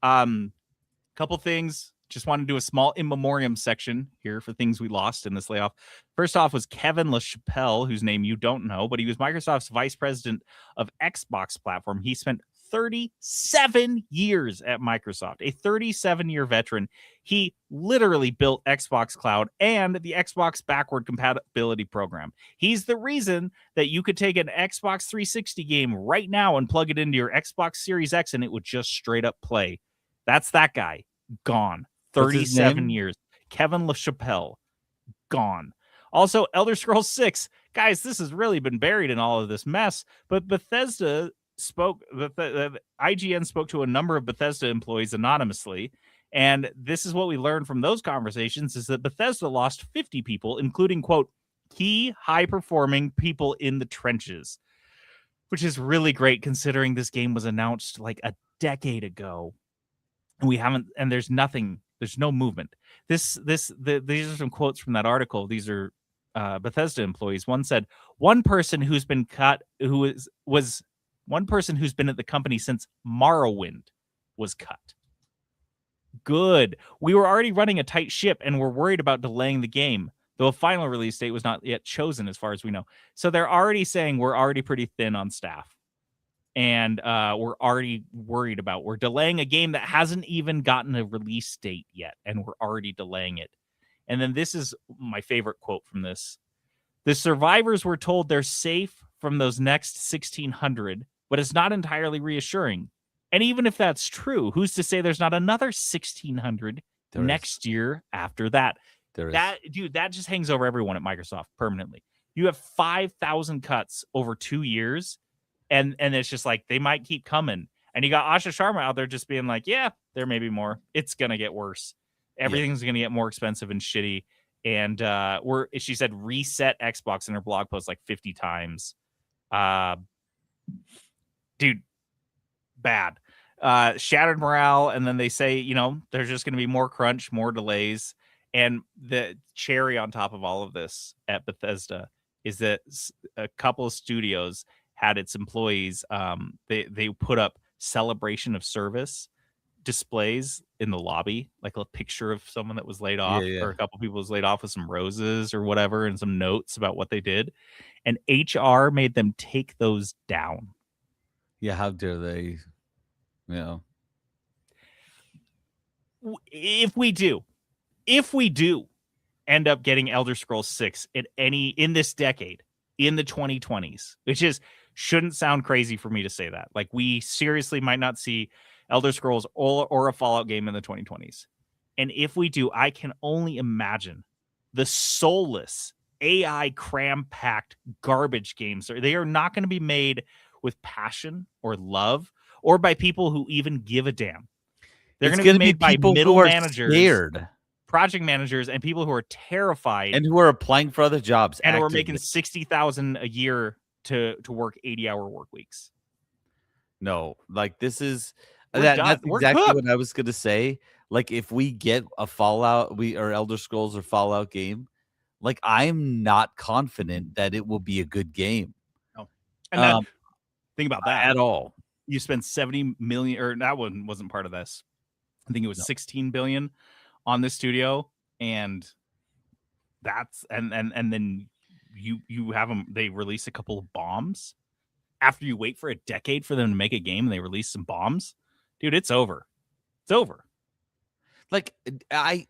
Speaker 2: Couple things. Just want to do a small in memoriam section here for things we lost in this layoff. First off was Kevin LaChapelle, whose name you don't know, but he was Microsoft's vice president of Xbox platform. He spent 37 years at Microsoft, a 37-year veteran. He literally built Xbox Cloud and the Xbox backward compatibility program. He's the reason that you could take an Xbox 360 game right now and plug it into your Xbox Series X and it would just straight up play. That's that guy. Gone. 37 years. Kevin LaChapelle. Gone. Also, Elder Scrolls 6. Guys, this has really been buried in all of this mess, but Bethesda IGN spoke to a number of Bethesda employees anonymously, And this is what we learned from those conversations is that Bethesda lost 50 people, including, quote, key high-performing people in the trenches, which is really great considering this game was announced like a decade ago. And there's no movement. These are some quotes from that article. These are Bethesda employees. One said, one person who's been cut, one person who's been at the company since Morrowind was cut. Good. We were already running a tight ship and we're worried about delaying the game, though a final release date was not yet chosen as far as we know. So they're already saying we're already pretty thin on staff. And we're already worried about, we're delaying a game that hasn't even gotten a release date yet, and we're already delaying it. And then this is my favorite quote from this. The survivors were told they're safe from those next 1,600, but it's not entirely reassuring. And even if that's true, who's to say there's not another 1,600 next year after that? That just hangs over everyone at Microsoft permanently. You have 5,000 cuts over 2 years, and it's just like they might keep coming. And you got Asha Sharma out there just being like, yeah, there may be more. It's gonna get worse. Everything's gonna get more expensive and shitty. And she said reset Xbox in her blog post like 50 times. Dude, bad. Shattered morale, and then they say, there's just going to be more crunch, more delays. And the cherry on top of all of this at Bethesda is that a couple of studios had its employees, they put up celebration of service displays in the lobby, like a picture of someone that was laid off, or a couple people was laid off with some roses or whatever, and some notes about what they did. And HR made them take those down.
Speaker 1: Yeah, how dare they?
Speaker 2: If we do end up getting Elder Scrolls 6 in this decade, in the 2020s, which shouldn't sound crazy for me to say that. Like, we seriously might not see Elder Scrolls or a Fallout game in the 2020s. And if we do, I can only imagine the soulless AI cram-packed garbage games. They are not going to be made with passion or love, or by people who even give a damn. They're going to be made by middle managers,
Speaker 1: scared.
Speaker 2: project managers, and people who are terrified
Speaker 1: and who are applying for other jobs
Speaker 2: and who are making $60,000 a year to work 80-hour work weeks.
Speaker 1: No, like this is
Speaker 2: that's
Speaker 1: exactly what I was going to say. Like, if we get a Fallout, or Elder Scrolls or Fallout game, like, I'm not confident that it will be a good game.
Speaker 2: No. And think about that
Speaker 1: at all.
Speaker 2: You spend 70 million, or that one wasn't part of this. I think it was 16 billion on this studio, and that's and then you have them. They release a couple of bombs after you wait for a decade for them to make a game, and they release some bombs. Dude, it's over. It's over.
Speaker 1: Like, I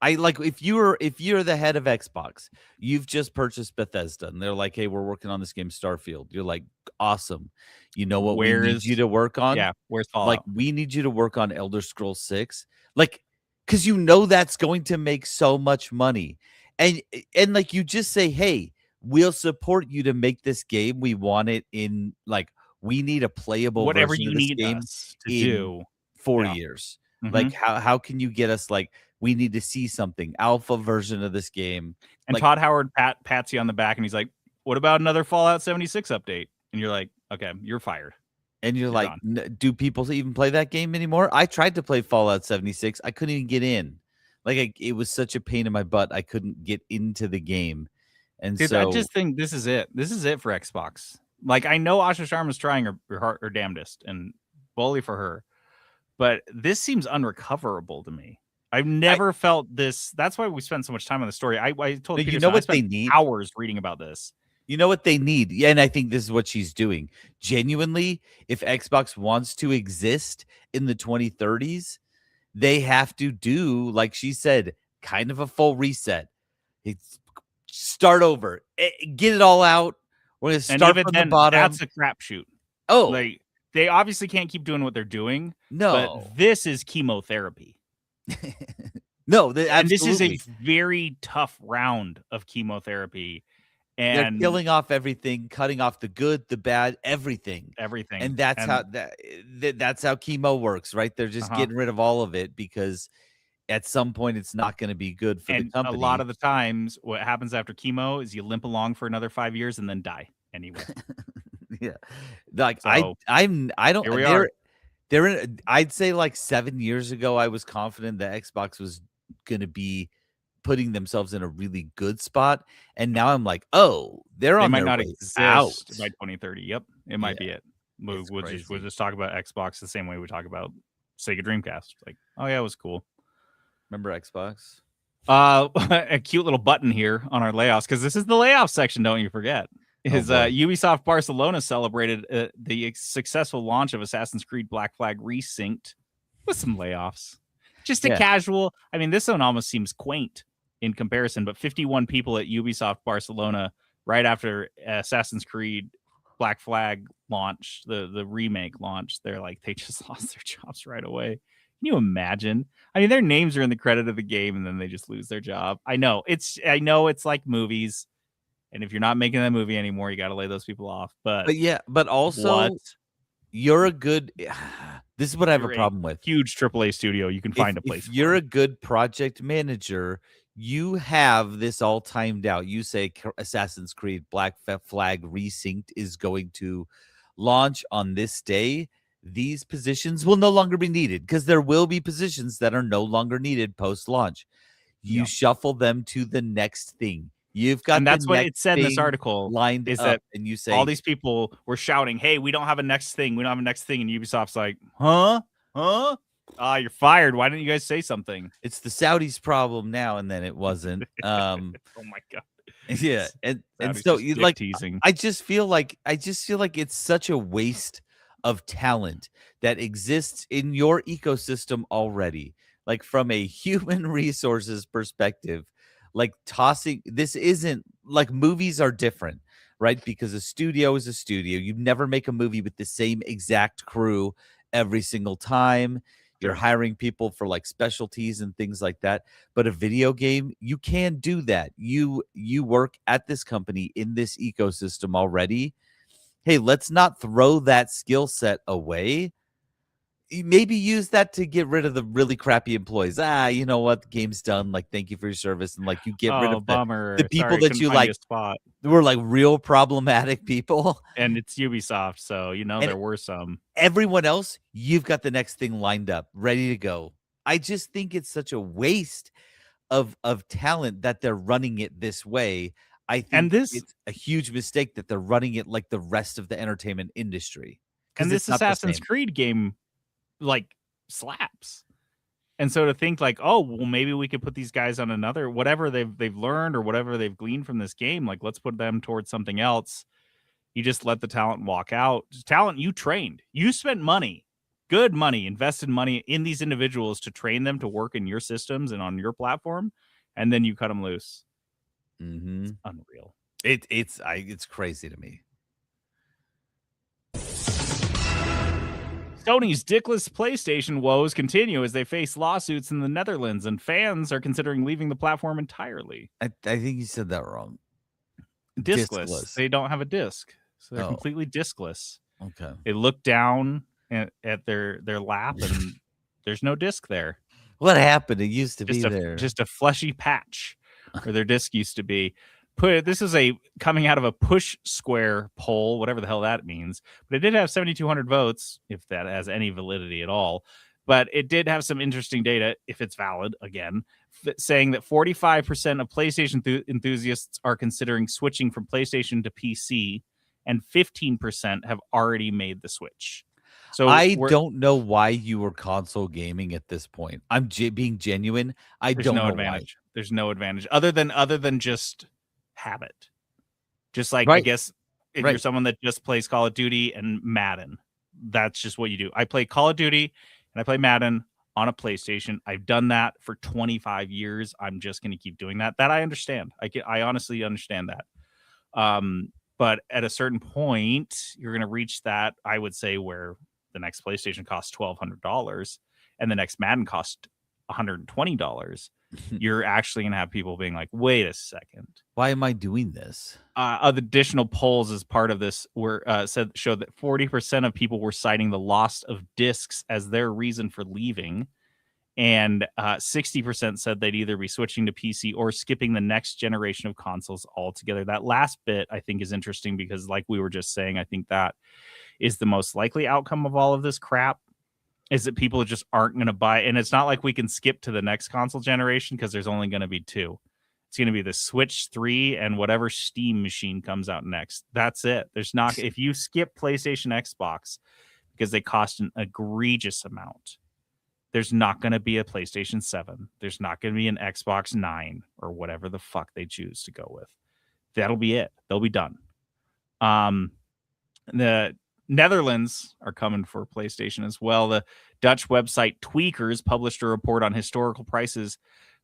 Speaker 1: like, if you're the head of Xbox, you've just purchased Bethesda, and they're like, hey, we're working on this game Starfield. You're like, awesome. You know what we need you to work on?
Speaker 2: Yeah, where's Fallout?
Speaker 1: Like, we need you to work on Elder Scrolls 6. Like, because that's going to make so much money. And like, you just say, hey, we'll support you to make this game. We want it in, like, we need a playable
Speaker 2: whatever
Speaker 1: version
Speaker 2: you
Speaker 1: of this
Speaker 2: need
Speaker 1: game
Speaker 2: us to do
Speaker 1: 4 years.
Speaker 2: Mm-hmm.
Speaker 1: Like, how can you get us, like, we need to see something alpha version of this game.
Speaker 2: And
Speaker 1: like,
Speaker 2: Todd Howard pats you on the back, and he's like, what about another Fallout 76 update? And you're like, okay, you're fired.
Speaker 1: And you're like, do people even play that game anymore? I tried to play Fallout 76. I couldn't even get in. Like, it was such a pain in my butt. I couldn't get into the game. And
Speaker 2: dude,
Speaker 1: so
Speaker 2: I just think this is it. This is it for Xbox. Like, I know Asha Sharma's trying her damnedest, and bully for her, but this seems unrecoverable to me. I've never felt this. That's why we spent so much time on the story. I told Peter,
Speaker 1: you know what they need?
Speaker 2: Hours reading about this.
Speaker 1: You know what they need? Yeah, and I think this is what she's doing. Genuinely, if Xbox wants to exist in the 2030s, they have to do, like she said, kind of a full reset. Start over. Get it all out. We're going to start from the bottom.
Speaker 2: That's a crapshoot.
Speaker 1: Oh.
Speaker 2: Like, they obviously can't keep doing what they're doing.
Speaker 1: No.
Speaker 2: But this is chemotherapy.
Speaker 1: No,
Speaker 2: and this is a very tough round of chemotherapy.
Speaker 1: They're
Speaker 2: and
Speaker 1: killing off everything, cutting off the good, the bad, everything.
Speaker 2: everything.
Speaker 1: And that's how that's how chemo works, right? They're just
Speaker 2: Uh-huh.
Speaker 1: getting rid of all of it because at some point it's not going to be good for the
Speaker 2: And a lot
Speaker 1: company.
Speaker 2: of the times, what happens after chemo is you limp along for another 5 years and then die anyway.
Speaker 1: Yeah. Like
Speaker 2: So
Speaker 1: I don't
Speaker 2: here we are.
Speaker 1: they're in I'd say like 7 years ago I was confident that Xbox was going to be putting themselves in a really good spot, and now I'm like, "Oh, they're
Speaker 2: They
Speaker 1: on
Speaker 2: might
Speaker 1: their
Speaker 2: not
Speaker 1: way out."
Speaker 2: exist by 2030. Yep, it might be
Speaker 1: Yeah,
Speaker 2: it. We'll,
Speaker 1: it's
Speaker 2: we'll just we'll
Speaker 1: crazy.
Speaker 2: just talk about Xbox the same way we talk about Sega Dreamcast. Like, oh yeah, it was cool.
Speaker 1: Remember Xbox?
Speaker 2: A cute little button here on our layoffs, because this is the layoff section. Don't you forget? Is
Speaker 1: boy.
Speaker 2: Ubisoft Barcelona celebrated the successful launch of Assassin's Creed Black Flag Resynced with some layoffs. Just a
Speaker 1: Yeah.
Speaker 2: casual. I mean, this one almost seems quaint in comparison, but 51 people at Ubisoft Barcelona right after Assassin's Creed Black Flag launch, the remake launch, they're like, they just lost their jobs right away. Can you imagine? I mean, their names are in the credit of the game, and then they just lose their job. I know it's like movies, and if you're not making that movie anymore, you got to lay those people off. But
Speaker 1: Yeah, but also
Speaker 2: what?
Speaker 1: you're a good this is what I have a
Speaker 2: You're a
Speaker 1: problem with.
Speaker 2: huge AAA studio, you can find a place.
Speaker 1: If you're
Speaker 2: for
Speaker 1: a good project manager, you have this all timed out. You say Assassin's Creed Black Flag Resynced is going to launch on this day. These positions will no longer be needed because there will be positions that are no longer needed post launch. You
Speaker 2: Yeah.
Speaker 1: shuffle them to the next thing. You've got
Speaker 2: and that's
Speaker 1: the
Speaker 2: what
Speaker 1: next
Speaker 2: it said in this
Speaker 1: thing
Speaker 2: article.
Speaker 1: lined
Speaker 2: Is
Speaker 1: up,
Speaker 2: that
Speaker 1: and you say
Speaker 2: all these people were shouting, "Hey, we don't have a next thing. We don't have a next thing." And Ubisoft's like, "Huh? Huh? Ah, you're fired. Why didn't you guys say something?"
Speaker 1: it's the Saudis' problem now, and then it wasn't.
Speaker 2: Oh my god.
Speaker 1: Yeah, and
Speaker 2: Saudis
Speaker 1: so
Speaker 2: just
Speaker 1: you
Speaker 2: dick
Speaker 1: like
Speaker 2: teasing.
Speaker 1: I just feel like it's such a waste of talent that exists in your ecosystem already. Like from a human resources perspective, like tossing this isn't like movies are different, right? Because a studio is a studio. You never make a movie with the same exact crew every single time. You're
Speaker 2: Sure.
Speaker 1: hiring people for like specialties and things like that. But a video game, you can do that. You work at this company in this ecosystem already. Hey, let's not throw that skill set away. Maybe use that to get rid of the really crappy employees. You know what? The game's done. Like, thank you for your service. And like you get rid
Speaker 2: Oh,
Speaker 1: of
Speaker 2: bummer.
Speaker 1: the people
Speaker 2: Sorry,
Speaker 1: that
Speaker 2: couldn't
Speaker 1: you
Speaker 2: find you
Speaker 1: like
Speaker 2: a spot.
Speaker 1: were like real problematic people.
Speaker 2: And it's Ubisoft, so
Speaker 1: And
Speaker 2: there were some.
Speaker 1: everyone else, you've got the next thing lined up, ready to go. I just think it's such a waste of talent that they're running it this way. I think
Speaker 2: this-
Speaker 1: it's a huge mistake that they're running it like the rest of the entertainment industry.
Speaker 2: And
Speaker 1: It's
Speaker 2: this
Speaker 1: not the
Speaker 2: Assassin's
Speaker 1: same.
Speaker 2: Creed game like slaps. And so to think like, oh, well, maybe we could put these guys on another, whatever they've learned or whatever they've gleaned from this game, like let's put them towards something else. You just let the talent walk out. Talent you trained. You spent money, good money, invested money in these individuals to train them to work in your systems and on your platform, and then you cut them loose.
Speaker 1: Mm-hmm.
Speaker 2: It's unreal.
Speaker 1: It's crazy to me.
Speaker 2: Sony's dickless PlayStation woes continue as they face lawsuits in the Netherlands, and fans are considering leaving the platform entirely.
Speaker 1: I think you said that wrong.
Speaker 2: Discless. They don't have a disc, so they're
Speaker 1: Oh.
Speaker 2: completely discless.
Speaker 1: Okay.
Speaker 2: They look down at their lap, and there's no disc there.
Speaker 1: What happened? It used to be there.
Speaker 2: Just a fleshy patch where their disc used to be. This is coming out of a Push Square poll, whatever the hell that means. But it did have 7,200 votes, if that has any validity at all. But it did have some interesting data, if it's valid, again, saying that 45% of PlayStation enthusiasts are considering switching from PlayStation to PC, and 15% have already made the switch. So
Speaker 1: I don't know why you were console gaming at this point. I'm being genuine. I don't know
Speaker 2: advantage. There's no advantage other than just habit. Just like,
Speaker 1: Right.
Speaker 2: I guess if
Speaker 1: Right.
Speaker 2: you're someone that just plays Call of Duty and Madden, that's just what you do. I play Call of Duty and I play Madden on a PlayStation. I've done that for 25 years. I'm just going to keep doing that. That I understand. I honestly understand that. But at a certain point, you're going to reach that, I would say, where the next PlayStation costs $1,200 and the next Madden costs $120. you're actually going to have people being like, wait a second.
Speaker 1: Why am I doing this?
Speaker 2: Additional polls as part of this were showed that 40% of people were citing the loss of discs as their reason for leaving, and 60% said they'd either be switching to PC or skipping the next generation of consoles altogether. That last bit I think is interesting because, like we were just saying, I think that is the most likely outcome of all of this crap. Is that people just aren't going to buy, and it's not like we can skip to the next console generation because there's only going to be two. It's going to be the Switch 3 and whatever Steam machine comes out next. That's it. There's not, if you skip PlayStation, Xbox, because they cost an egregious amount, there's not going to be a PlayStation 7. There's not going to be an Xbox 9 or whatever the fuck they choose to go with. That'll be it. They'll be done. The Netherlands are coming for PlayStation as well. The Dutch website Tweakers published a report on historical prices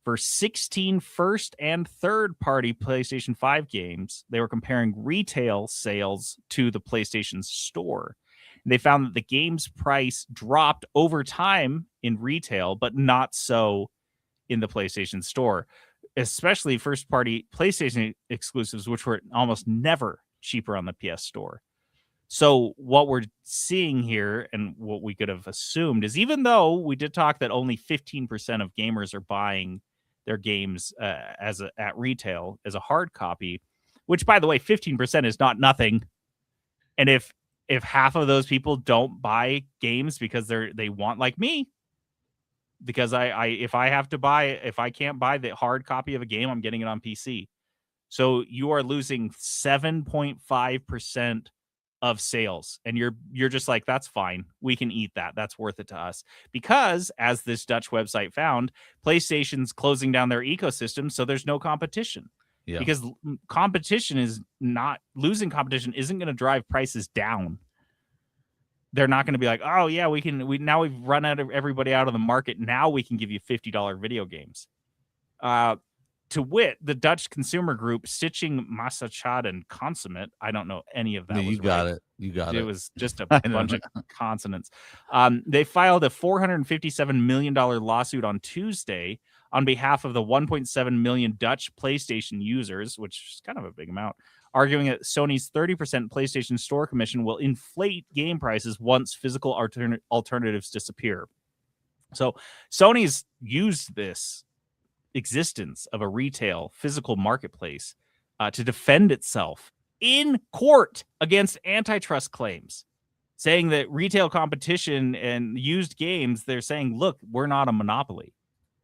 Speaker 2: for 16 first and third party PlayStation 5 games. They were comparing retail sales to the PlayStation Store. And they found that the game's price dropped over time in retail, but not so in the PlayStation Store, especially first party PlayStation exclusives, which were almost never cheaper on the PS Store. So what we're seeing here, and what we could have assumed, is even though we did talk that only 15% of gamers are buying their games at retail as a hard copy, which, by the way, 15% is not nothing. And if half of those people don't buy games because they want, like me, because if I can't buy the hard copy of a game, I'm getting it on PC. So you are losing 7.5% of sales, and you're just like, that's fine, we can eat that, that's worth it to us, because as this Dutch website found, PlayStation's closing down their ecosystem, so there's no competition. Because competition is not losing competition isn't going to drive prices down. They're not going to be like, oh yeah, now we've run out of everybody out of the market, now we can give you $50 video games. To wit, the Dutch consumer group Stichting Massachad and Consummate. I don't know any of that.
Speaker 1: No, you got it. It
Speaker 2: was just a bunch of consonants. They filed a $457 million lawsuit on Tuesday on behalf of the 1.7 million Dutch PlayStation users, which is kind of a big amount, arguing that Sony's 30% PlayStation Store commission will inflate game prices once physical alternatives disappear. So Sony's used this existence of a retail physical marketplace to defend itself in court against antitrust claims, saying that retail competition and used games, they're saying, look, we're not a monopoly.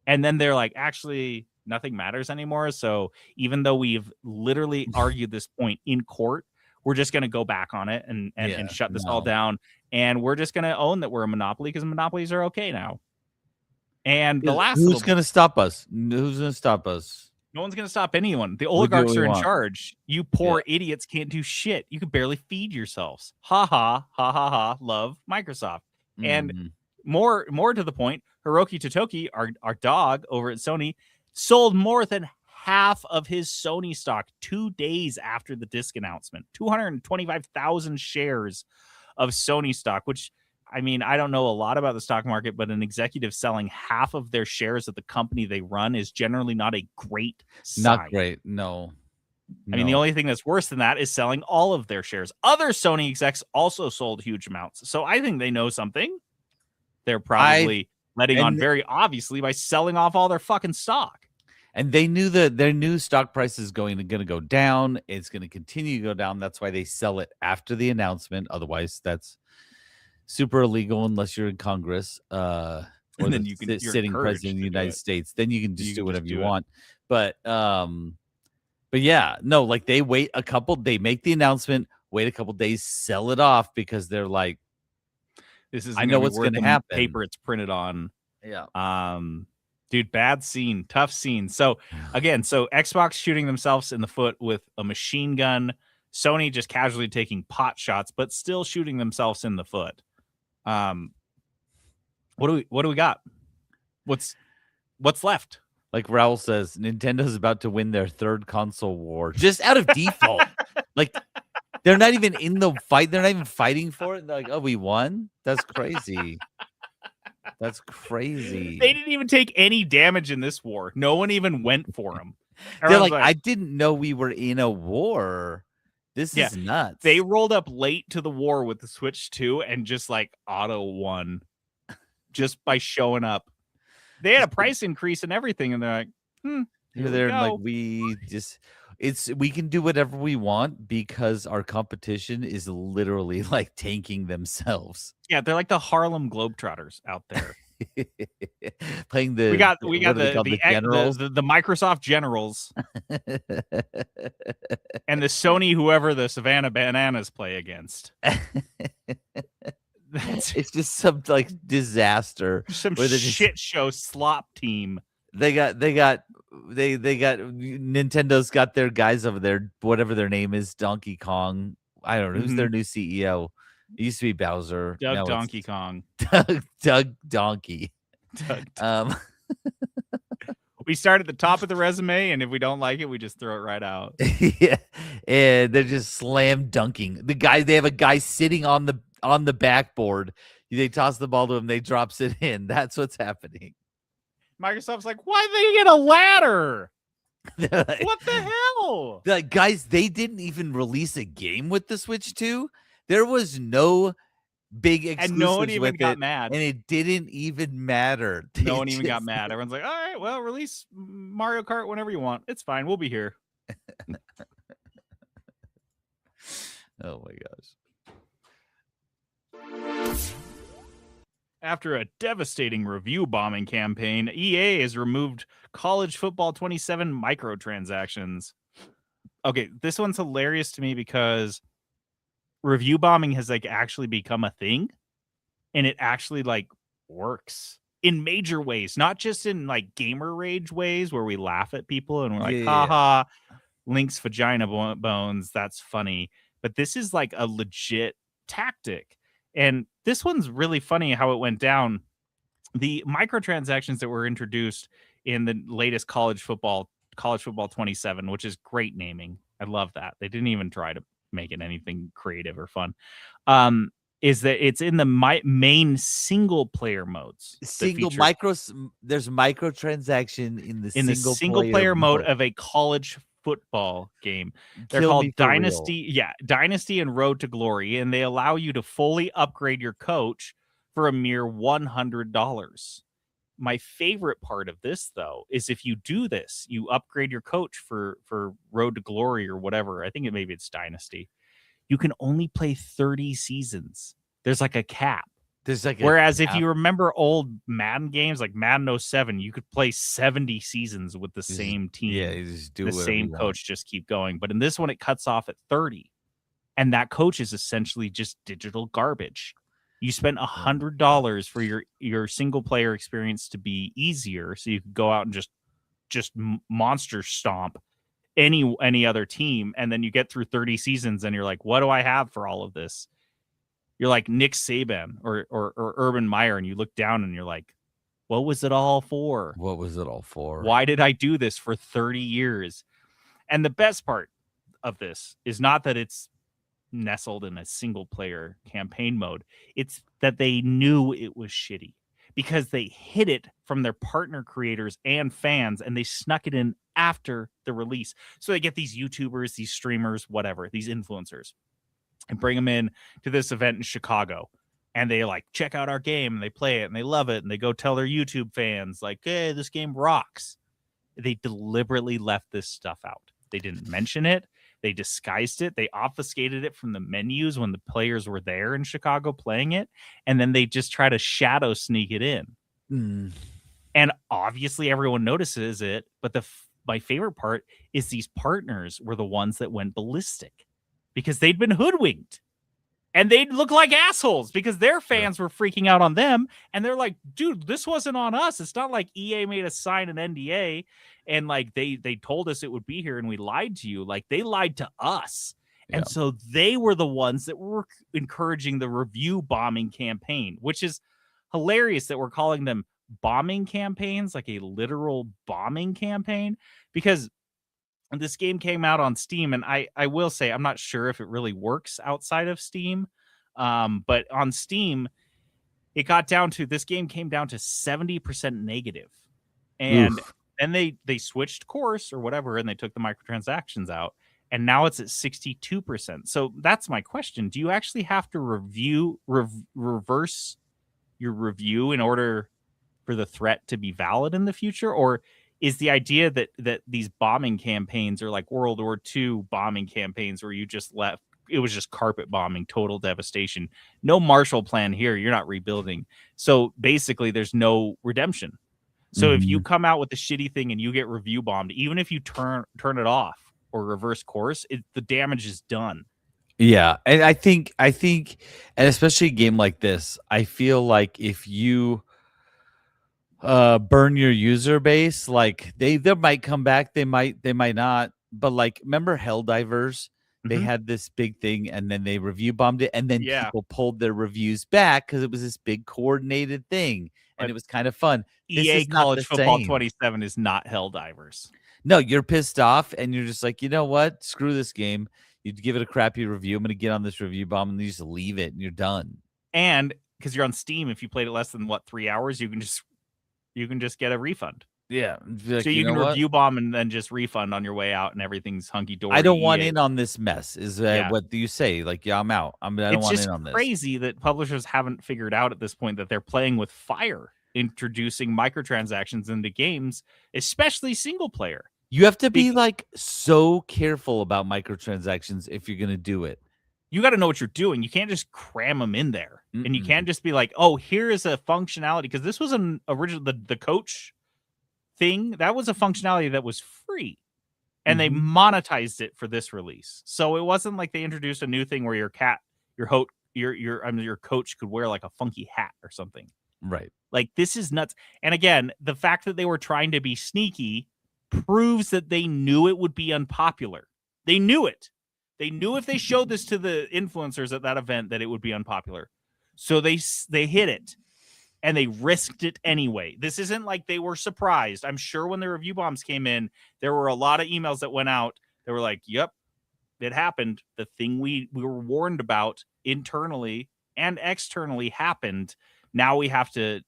Speaker 2: And then they're like, actually, nothing matters anymore. So even though we've literally argued this point in court, we're just going to go back on it and shut this all down. And we're just going to own that we're a monopoly because monopolies are okay now. And the last,
Speaker 1: who's going to stop us? Who's going to stop us?
Speaker 2: No one's going to stop anyone. The oligarchs are in charge. You poor idiots can't do shit. You can barely feed yourselves. Ha ha ha ha ha. Love Microsoft. And more to the point, Hiroki Totoki, our dog over at Sony, sold more than half of his Sony stock 2 days after the disc announcement. 225,000 shares of Sony stock, which, I mean, I don't know a lot about the stock market, but an executive selling half of their shares of the company they run is generally not a great sign.
Speaker 1: Not great. No.
Speaker 2: I mean, the only thing that's worse than that is selling all of their shares. Other Sony execs also sold huge amounts. So I think they know something. They're probably letting on very obviously by selling off all their fucking stock.
Speaker 1: And they knew that their new stock price is going to go down. It's going to continue to go down. That's why they sell it after the announcement. Otherwise, that's super illegal unless you're in Congress or
Speaker 2: and then
Speaker 1: you're sitting president of the United States. Then you can just do whatever you want. But yeah, no, like they make the announcement, wait a couple days, sell it off because they're like,
Speaker 2: this is
Speaker 1: I know what's going to happen.
Speaker 2: Paper it's printed on.
Speaker 1: Yeah.
Speaker 2: Dude, bad scene, tough scene. So again, Xbox shooting themselves in the foot with a machine gun, Sony just casually taking pot shots, but still shooting themselves in the foot. What do we got? What's left?
Speaker 1: Like Raul says, Nintendo's about to win their third console war just out of default. Like they're not even in the fight. They're not even fighting for it. They're like, oh, we won? That's crazy. That's crazy.
Speaker 2: They didn't even take any damage in this war. No one even went for them.
Speaker 1: They're like, I didn't know we were in a war. This
Speaker 2: Yeah,
Speaker 1: is nuts.
Speaker 2: they rolled up late to the war with the Switch 2 and just like auto won just by showing up. They had a price increase and everything, and they're like, here
Speaker 1: they're
Speaker 2: we
Speaker 1: like,
Speaker 2: go.
Speaker 1: we can do whatever we want because our competition is literally like tanking themselves.
Speaker 2: Yeah, they're like the Harlem Globetrotters out there.
Speaker 1: Playing the
Speaker 2: We got
Speaker 1: what are they called, the generals.
Speaker 2: the Microsoft generals and the Sony whoever the Savannah Bananas play against.
Speaker 1: It's just some like disaster.
Speaker 2: Some
Speaker 1: where
Speaker 2: shit show slop team.
Speaker 1: They got Nintendo's got their guys over there, whatever their name is, Donkey Kong. I don't know who's their new CEO. It used to be Bowser.
Speaker 2: Doug Donkey Kong.
Speaker 1: Doug Donkey.
Speaker 2: We start at the top of the resume, and if we don't like it, we just throw it right out.
Speaker 1: Yeah, and they're just slam dunking. They have a guy sitting on the backboard. They toss the ball to him. They drops it in. That's what's happening.
Speaker 2: Microsoft's like, why did they get a ladder? What the hell?
Speaker 1: Guys, they didn't even release a game with the Switch 2. There was no big exclusives
Speaker 2: and no one even
Speaker 1: with
Speaker 2: got
Speaker 1: it,
Speaker 2: mad.
Speaker 1: and it didn't even matter.
Speaker 2: No one even got mad. Everyone's like, all right, well, release Mario Kart whenever you want. It's fine. We'll be here.
Speaker 1: Oh my gosh.
Speaker 2: After a devastating review bombing campaign, EA has removed College Football 27 microtransactions. Okay, this one's hilarious to me because review bombing has like actually become a thing, and it actually like works in major ways, not just in like gamer rage ways where we laugh at people and we're like, haha, Link's vagina bones, that's funny. But this is like a legit tactic. And this one's really funny how it went down. The microtransactions that were introduced in the latest College Football 27, which is great naming. I love that. They didn't even try to make it anything creative or fun. Is that it's in the main single player modes.
Speaker 1: There's microtransaction in the
Speaker 2: single player mode of a college football game. They're called Dynasty. Yeah, Dynasty and Road to Glory, and they allow you to fully upgrade your coach for a mere $100. My favorite part of this, though, is if you do this, you upgrade your coach for Road to Glory or whatever. I think maybe it's Dynasty. You can only play 30 seasons. There's like a cap. Whereas if you remember old Madden games like Madden 07, you could play 70 seasons with the same team.
Speaker 1: Yeah, you just do
Speaker 2: the same coach, just keep going. But in this one, it cuts off at 30. And that coach is essentially just digital garbage. You spent $100 for your single player experience to be easier, so you could go out and just monster stomp any other team, and then you get through 30 seasons and you're like, what do I have for all of this? You're like Nick Saban or Urban Meyer, and you look down and you're like, what was it all for?
Speaker 1: What was it all for?
Speaker 2: Why did I do this for 30 years? And the best part of this is not that it's nestled in a single player campaign mode. It's that they knew it was shitty because they hid it from their partner creators and fans, and they snuck it in after the release. So they get these YouTubers, these streamers, whatever, these influencers, and bring them in to this event in Chicago. And they like check out our game and they play it and they love it. And they go tell their YouTube fans like, hey, this game rocks. They deliberately left this stuff out. They didn't mention it. They disguised it. They obfuscated it from the menus when the players were there in Chicago playing it. And then they just try to shadow sneak it in. And obviously everyone notices it. But my favorite part is these partners were the ones that went ballistic because they'd been hoodwinked. And they'd look like assholes because their fans were freaking out on them. And they're like, dude, this wasn't on us. It's not like EA made us sign an NDA and like they told us it would be here and we lied to you. Like they lied to us. Yeah. And so they were the ones that were encouraging the review bombing campaign, which is hilarious that we're calling them bombing campaigns, like a literal bombing campaign, because this game came out on Steam, and I will say I'm not sure if it really works outside of Steam, but on Steam, it got down to this game came down to 70% negative. And
Speaker 1: Oof.
Speaker 2: then they switched course or whatever, and they took the microtransactions out, and now it's at 62%. So that's my question. Do you actually have to reverse your review in order for the threat to be valid in the future? Or is the idea that these bombing campaigns are like World War II bombing campaigns where you just left, it was just carpet bombing, total devastation, no Marshall Plan here, you're not rebuilding. So basically there's no redemption. So if you come out with a shitty thing and you get review bombed, even if you turn it off or reverse course, the damage is done.
Speaker 1: Yeah, and I think, and especially a game like this, I feel like if you burn your user base, like they might come back, they might not. But like, remember Helldivers? They had this big thing, and then they review bombed it, and then people pulled their reviews back because it was this big coordinated thing, and it was kind of fun.
Speaker 2: EA College Football 27 is not Helldivers.
Speaker 1: No, you're pissed off, and you're just like, you know what? Screw this game. You give it a crappy review. I'm going to get on this review bomb, and you just leave it, and you're done.
Speaker 2: And because you're on Steam, if you played it less than 3 hours, you can just get a refund.
Speaker 1: Yeah. Like,
Speaker 2: so you can review bomb and then just refund on your way out, and everything's hunky dory.
Speaker 1: I don't want in on this mess. Is what do you say? Like, yeah, I'm out. I don't want in on this.
Speaker 2: It's crazy that publishers haven't figured out at this point that they're playing with fire, introducing microtransactions into games, especially single player.
Speaker 1: You have to be like so careful about microtransactions if you're going to do it.
Speaker 2: You got to know what you're doing. You can't just cram them in there. And you can't just be like, oh, here is a functionality. Because this was an original, the coach thing, that was a functionality that was free. And they monetized it for this release. So it wasn't like they introduced a new thing where your coach could wear like a funky hat or something.
Speaker 1: Right.
Speaker 2: Like, this is nuts. And again, the fact that they were trying to be sneaky proves that they knew it would be unpopular. They knew it. They knew if they showed this to the influencers at that event that it would be unpopular. So they hit it, and they risked it anyway. This isn't like they were surprised. I'm sure when the review bombs came in, there were a lot of emails that went out that were like, yep, it happened. The thing we were warned about internally and externally happened. Now we have to,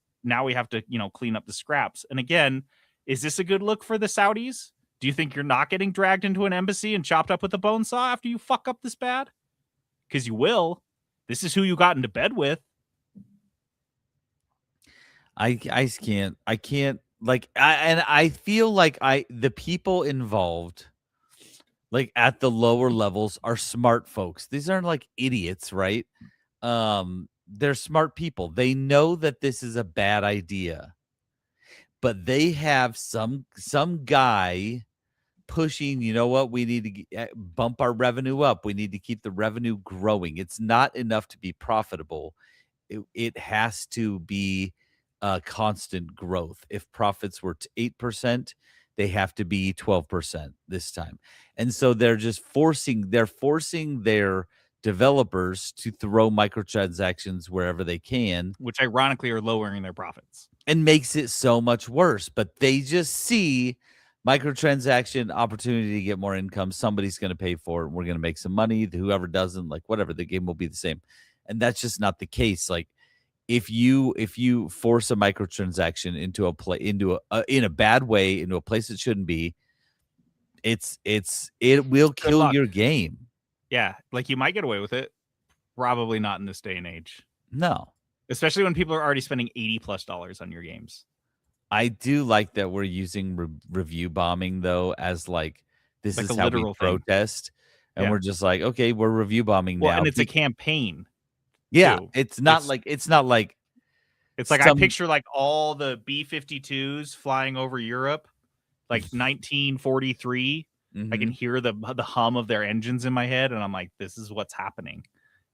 Speaker 2: clean up the scraps. And again, is this a good look for the Saudis? Do you think you're not getting dragged into an embassy and chopped up with a bone saw after you fuck up this bad? Because you will. This is who you got into bed with.
Speaker 1: I can't like, I feel like the people involved, like at the lower levels, are smart folks. These aren't like idiots, right? They're smart people. They know that this is a bad idea, but they have some guy pushing, you know what, we need to bump our revenue up. We need to keep the revenue growing. It's not enough to be profitable. It has to be constant growth. If profits were 8%, they have to be 12% this time. And so they're forcing their developers to throw microtransactions wherever they can,
Speaker 2: which ironically are lowering their profits
Speaker 1: and makes it so much worse. But they just see microtransaction opportunity to get more income. Somebody's going to pay for it, and we're going to make some money. Whoever doesn't, like, whatever, the game will be the same. And that's just not the case. Like, if you force a microtransaction in a bad way, into a place it shouldn't be, it will kill your game.
Speaker 2: Yeah, like, you might get away with it. Probably not in this day and age.
Speaker 1: No.
Speaker 2: Especially when people are already spending $80+ on your games.
Speaker 1: I do like that we're using review bombing, though, as like, this is how we protest. And we're just like, okay, we're review bombing now.
Speaker 2: And it's a campaign.
Speaker 1: Yeah,
Speaker 2: too.
Speaker 1: It's not like
Speaker 2: I picture like all the B-52s flying over Europe, like 1943. I can hear the hum of their engines in my head, and I'm like, this is what's happening.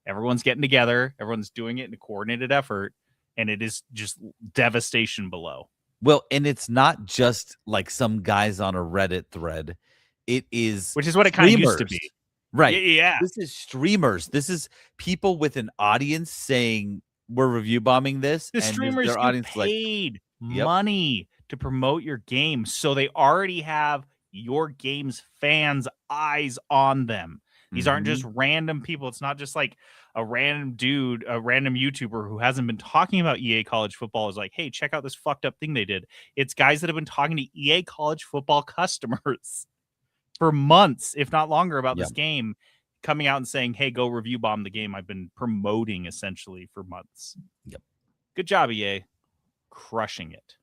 Speaker 2: Everyone's getting together, everyone's doing it in a coordinated effort, and it is just devastation below.
Speaker 1: Well, and it's not just like some guys on a Reddit thread. It is,
Speaker 2: which is what it kind of used to be.
Speaker 1: Right.
Speaker 2: Yeah.
Speaker 1: This is streamers. This is people with an audience saying we're review bombing this.
Speaker 2: The streamers
Speaker 1: their audience
Speaker 2: paid money to promote your game. So they already have your game's fans' eyes on them. These aren't just random people. It's not just like, a random dude, a random YouTuber who hasn't been talking about EA College Football is like, hey, check out this fucked up thing they did. It's guys that have been talking to EA College Football customers for months, if not longer, about this game, coming out and saying, hey, go review bomb the game I've been promoting essentially for months.
Speaker 1: Yep.
Speaker 2: Good job, EA. Crushing it.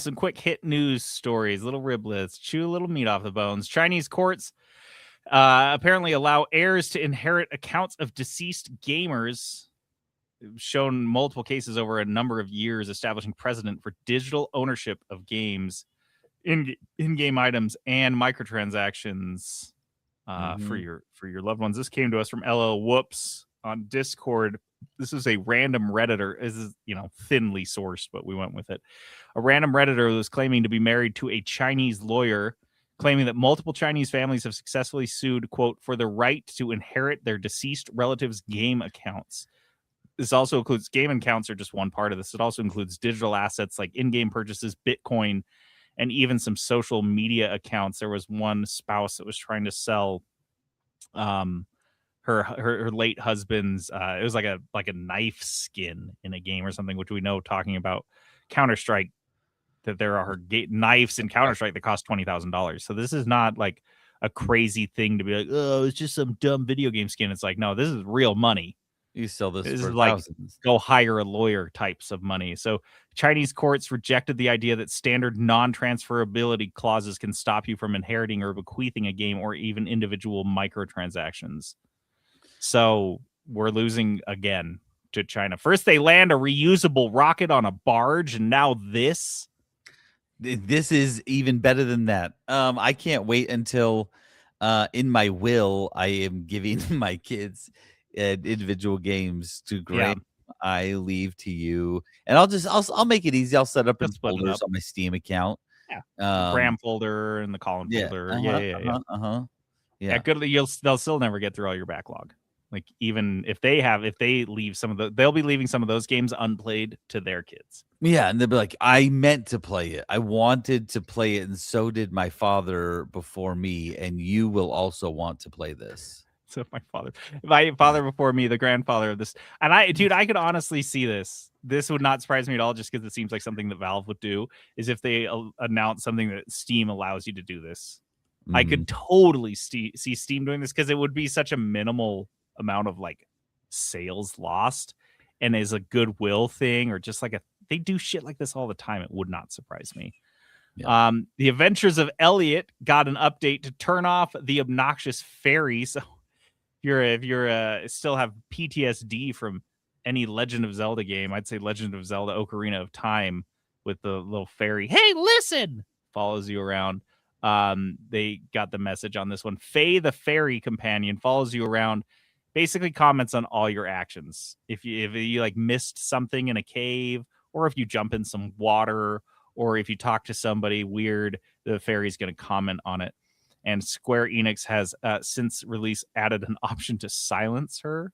Speaker 2: Some quick hit news stories, little riblets, chew a little meat off the bones. Chinese courts apparently allow heirs to inherit accounts of deceased gamers. Shown multiple cases over a number of years, establishing precedent for digital ownership of games, in-game items, and microtransactions for your loved ones. This came to us from LL Whoops on Discord. This is a random Redditor. This is, thinly sourced, but we went with it. A random Redditor was claiming to be married to a Chinese lawyer, claiming that multiple Chinese families have successfully sued, quote, for the right to inherit their deceased relatives' game accounts. This also includes game accounts are just one part of this. It also includes digital assets like in-game purchases, Bitcoin, and even some social media accounts. There was one spouse that was trying to sell her late husband's it was like a knife skin in a game or something, which we know, talking about Counter-Strike, that there are knives in Counter-Strike that cost $20,000. So this is not like a crazy thing to be like, oh, it's just some dumb video game skin. It's like, no, this is real money.
Speaker 1: You sell this
Speaker 2: This
Speaker 1: for
Speaker 2: is like
Speaker 1: thousands.
Speaker 2: go hire a lawyer types of money. So Chinese courts rejected the idea that standard non-transferability clauses can stop you from inheriting or bequeathing a game or even individual microtransactions. So we're losing again to China. First, they land a reusable rocket on a barge, and now this.
Speaker 1: This is even better than that. I can't wait until in my will I am giving my kids individual games to grant. I leave to you, and I'll make it easy. I'll set up in folders on my Steam account.
Speaker 2: Gram folder and the column folder. Yeah. Good. They'll still never get through all your backlog. Like, even if they leave they'll be leaving some of those games unplayed to their kids.
Speaker 1: Yeah, and they'll be like, I meant to play it. I wanted to play it, and so did my father before me, and you will also want to play this.
Speaker 2: So my father before me, the grandfather of this. And I could honestly see this. This would not surprise me at all, just because it seems like something that Valve would do, is if they announce something that Steam allows you to do this. I could totally see Steam doing this, because it would be such a minimal amount of like sales lost, and is a goodwill thing, or just like they do shit like this all the time. It would not surprise me. Yeah. The Adventures of Elliot got an update to turn off the obnoxious fairy. So if you're still have PTSD from any Legend of Zelda game, I'd say Legend of Zelda Ocarina of Time, with the little fairy, hey, listen, follows you around. They got the message on this one. Faye the fairy companion follows you around, basically comments on all your actions. If you like missed something in a cave, or if you jump in some water, or if you talk to somebody weird, the fairy's going to comment on it. And Square Enix has since release added an option to silence her,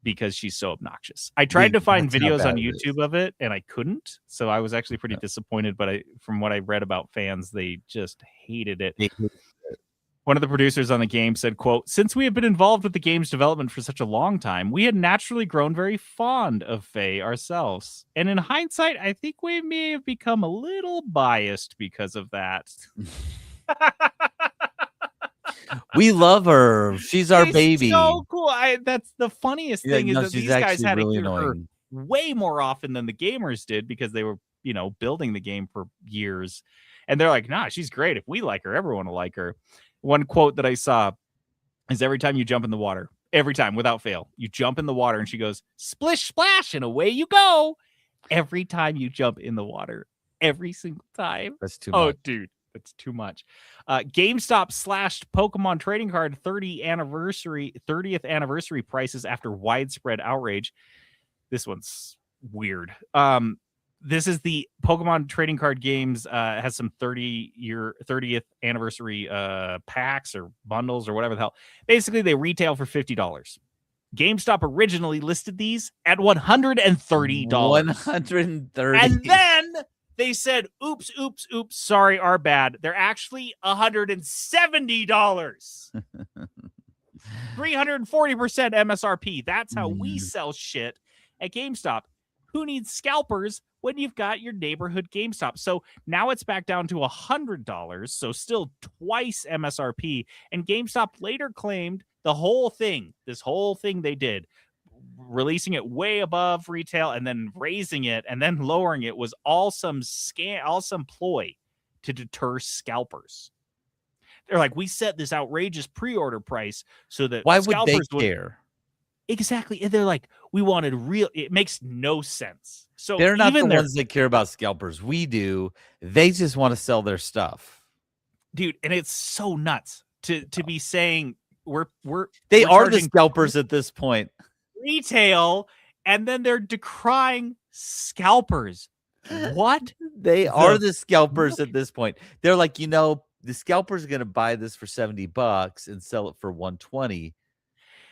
Speaker 2: because she's so obnoxious. I tried to find videos on YouTube of it, and I couldn't. So I was actually pretty disappointed. But from what I read about fans, they just hated it. One of the producers on the game said, quote, since we have been involved with the game's development for such a long time, we had naturally grown very fond of Faye ourselves. And in hindsight, I think we may have become a little biased because of that.
Speaker 1: We love her. She's our baby.
Speaker 2: So cool. That's the funniest thing, is that these guys had to hear her way more often than the gamers did, because they were, building the game for years. And they're like, nah, she's great. If we like her, everyone will like her. One quote that I saw is, every time you jump in the water, every time without fail, you jump in the water, and she goes, splish, splash, and away you go. Every time you jump in the water, every single time.
Speaker 1: That's too much.
Speaker 2: Oh, dude. It's too much. GameStop slashed Pokemon trading card 30th anniversary prices after widespread outrage. This one's weird. This is the Pokemon trading card games has some 30th anniversary packs or bundles or whatever the hell. Basically, they retail for $50. GameStop originally listed these at $130.
Speaker 1: $130.
Speaker 2: And then They said, oops, sorry, our bad. They're actually $170. 340% MSRP. That's how we sell shit at GameStop. Who needs scalpers when you've got your neighborhood GameStop? So now it's back down to $100, so still twice MSRP. And GameStop later claimed this whole thing they did, releasing it way above retail and then raising it and then lowering it, was all some ploy to deter scalpers. They're like, we set this outrageous pre-order price so that
Speaker 1: Why would they
Speaker 2: scalpers
Speaker 1: care?
Speaker 2: Exactly. And they're like, we wanted real. It makes no sense. So
Speaker 1: They're not the
Speaker 2: even
Speaker 1: ones that care about scalpers. We do. They just want to sell their stuff.
Speaker 2: Dude, and it's so nuts to be saying we're
Speaker 1: They are the
Speaker 2: charging
Speaker 1: scalpers at this point.
Speaker 2: retail, and then they're decrying scalpers. What?
Speaker 1: They are the scalpers at this point. They're like, the scalpers are going to buy this for $70 and sell it for $120.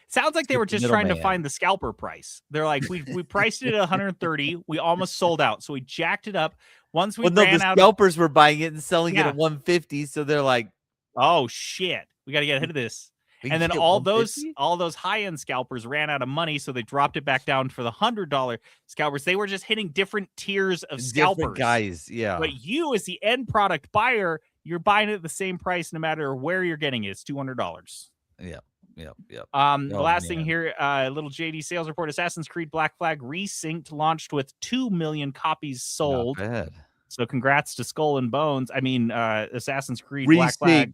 Speaker 2: Sounds like they were just trying to
Speaker 1: middleman.
Speaker 2: find the scalper price. They're like, we priced it at $130. We almost sold out, so we jacked it up. Once we ran
Speaker 1: the
Speaker 2: out,
Speaker 1: scalpers were buying it and selling it
Speaker 2: Yeah.
Speaker 1: at $150. So they're like,
Speaker 2: oh shit, we got to get ahead of this.
Speaker 1: "We
Speaker 2: And
Speaker 1: can
Speaker 2: then
Speaker 1: get
Speaker 2: all
Speaker 1: $150?"
Speaker 2: those high-end scalpers ran out of money, so they dropped it back down for the $100 scalpers. They were just hitting different tiers of
Speaker 1: Different
Speaker 2: scalpers.
Speaker 1: guys. Yeah.
Speaker 2: But you, as the end product buyer, you're buying it at the same price no matter where you're getting it. It's $200.
Speaker 1: Yep.
Speaker 2: The
Speaker 1: Oh,
Speaker 2: last thing
Speaker 1: man.
Speaker 2: here, little JD sales report: Assassin's Creed Black Flag Resynced launched with 2 million copies sold.
Speaker 1: Not bad.
Speaker 2: So congrats to Skull and Bones. Assassin's Creed Black Flag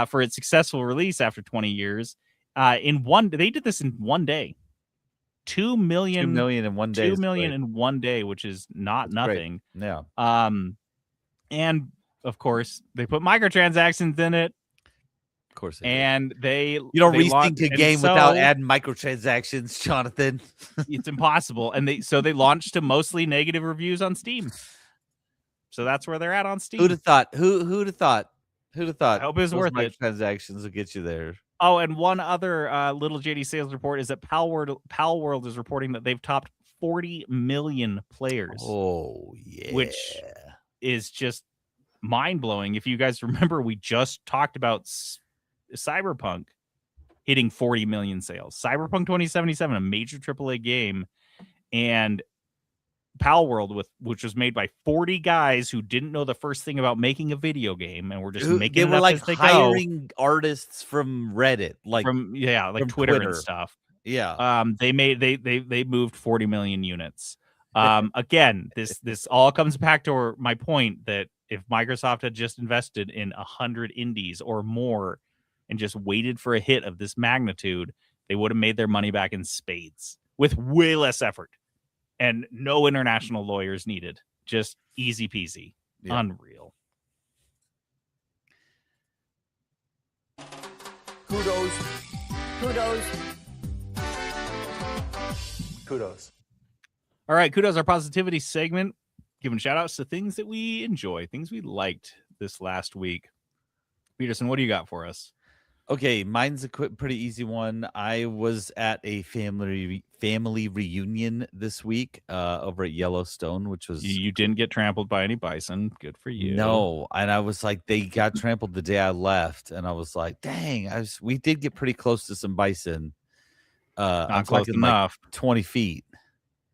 Speaker 2: for its successful release after 20 years. They did this in one day. 2 million
Speaker 1: 2 million in one day.
Speaker 2: 2 million in one day, which is not
Speaker 1: That's great.
Speaker 2: nothing.
Speaker 1: Yeah.
Speaker 2: And of course, they put microtransactions in it,
Speaker 1: Of course.
Speaker 2: and they
Speaker 1: you don't
Speaker 2: they
Speaker 1: resync
Speaker 2: launched-
Speaker 1: a
Speaker 2: and
Speaker 1: game
Speaker 2: so
Speaker 1: without adding microtransactions, Jonathan.
Speaker 2: it's impossible. And they launched to mostly negative reviews on Steam. So that's where they're at on Steam.
Speaker 1: Who'd have thought? Who'd have thought? Who'd have thought?
Speaker 2: I hope it was worth it.
Speaker 1: Transactions will get you there.
Speaker 2: Oh, and one other little JD sales report is that Palworld is reporting that they've topped 40 million players.
Speaker 1: Oh yeah.
Speaker 2: Which is just mind-blowing. If you guys remember, we just talked about Cyberpunk hitting 40 million sales. Cyberpunk 2077, a major AAA game, and Palworld, which was made by 40 guys who didn't know the first thing about making a video game and were just making
Speaker 1: they
Speaker 2: it
Speaker 1: were
Speaker 2: up
Speaker 1: like
Speaker 2: as they
Speaker 1: hiring artists from Reddit, like
Speaker 2: from
Speaker 1: from
Speaker 2: Twitter and
Speaker 1: Twitter.
Speaker 2: stuff.
Speaker 1: Yeah.
Speaker 2: They moved 40 million units. Again, this all comes back to my point that if Microsoft had just invested in 100 indies or more and just waited for a hit of this magnitude, they would have made their money back in spades with way less effort and no international lawyers needed. Just easy peasy.
Speaker 1: Yeah.
Speaker 2: Unreal.
Speaker 4: Kudos.
Speaker 2: All right, kudos our positivity segment, giving shout outs to things that we enjoy, things we liked this last week. Peterson, what do you got for us?
Speaker 1: Okay, mine's a pretty easy one. I was at a family reunion this week over at Yellowstone, which was
Speaker 2: You didn't get trampled by any bison. Good for you.
Speaker 1: no, and I was like, they got trampled the day I left, and I was like, dang, we did get pretty close to some bison. I'm
Speaker 2: Not close
Speaker 1: talking like
Speaker 2: enough.
Speaker 1: 20 feet.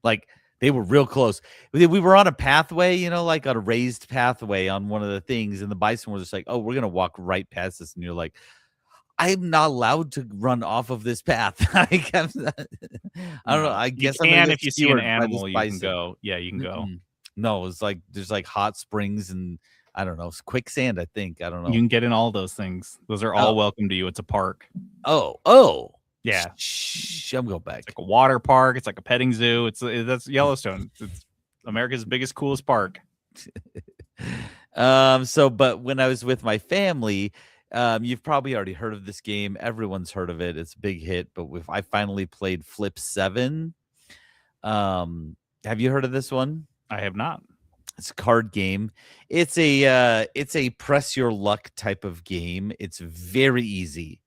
Speaker 1: Like they were real close. We were on a pathway, like on a raised pathway on one of the things, and the bison was just like, oh, we're gonna walk right past this, and you're like, I'm not allowed to run off of this path. Like, I don't know. I guess I'm gonna
Speaker 2: And
Speaker 1: get
Speaker 2: if you see an
Speaker 1: skewered by this
Speaker 2: animal, you can
Speaker 1: bison.
Speaker 2: go. Yeah, you can go.
Speaker 1: Mm-mm. No, it's like there's like hot springs and I don't know, quicksand. I think I don't know.
Speaker 2: You can get in all those things. Those are all welcome to you. It's a park.
Speaker 1: Oh,
Speaker 2: Yeah.
Speaker 1: Shh, I'm going back.
Speaker 2: It's like a water park. It's like a petting zoo. That's Yellowstone. It's America's biggest, coolest park.
Speaker 1: But when I was with my family, you've probably already heard of this game. Everyone's heard of it. It's a big hit. But I finally played Flip 7. Have you heard of this one?
Speaker 2: I have not.
Speaker 1: It's a card game. It's a press your luck type of game. It's very easy.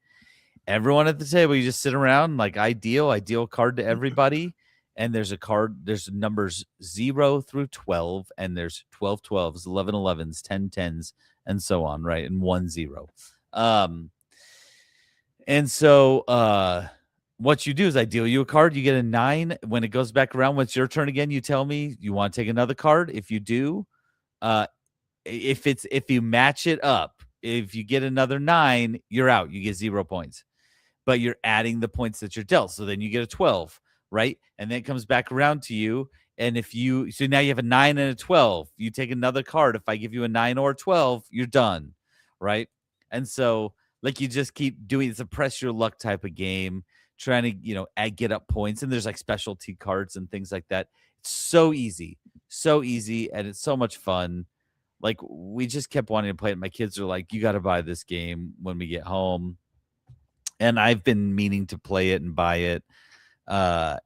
Speaker 1: Everyone at the table, you just sit around like I deal card to everybody, and there's a card. There's numbers 0 through 12, and there's 12 12s, 11 11s, 10 10s, and so on, right? And 1 0. And so what you do is I deal you a card, you get a 9. When it goes back around, when it's your turn again, you tell me you want to take another card. If you do, if you match it up, if you get another 9, you're out. You get 0 points. But you're adding the points that you're dealt. So then you get a 12, right? And then it comes back around to you. And so now you have a 9 and a 12. You take another card. If I give you a 9 or a 12, you're done, right? And so like you just keep doing, it's a press your luck type of game, trying to, get up points. And there's like specialty cards and things like that. It's so easy, and it's so much fun. Like we just kept wanting to play it. My kids are like, you got to buy this game when we get home. And I've been meaning to play it and buy it.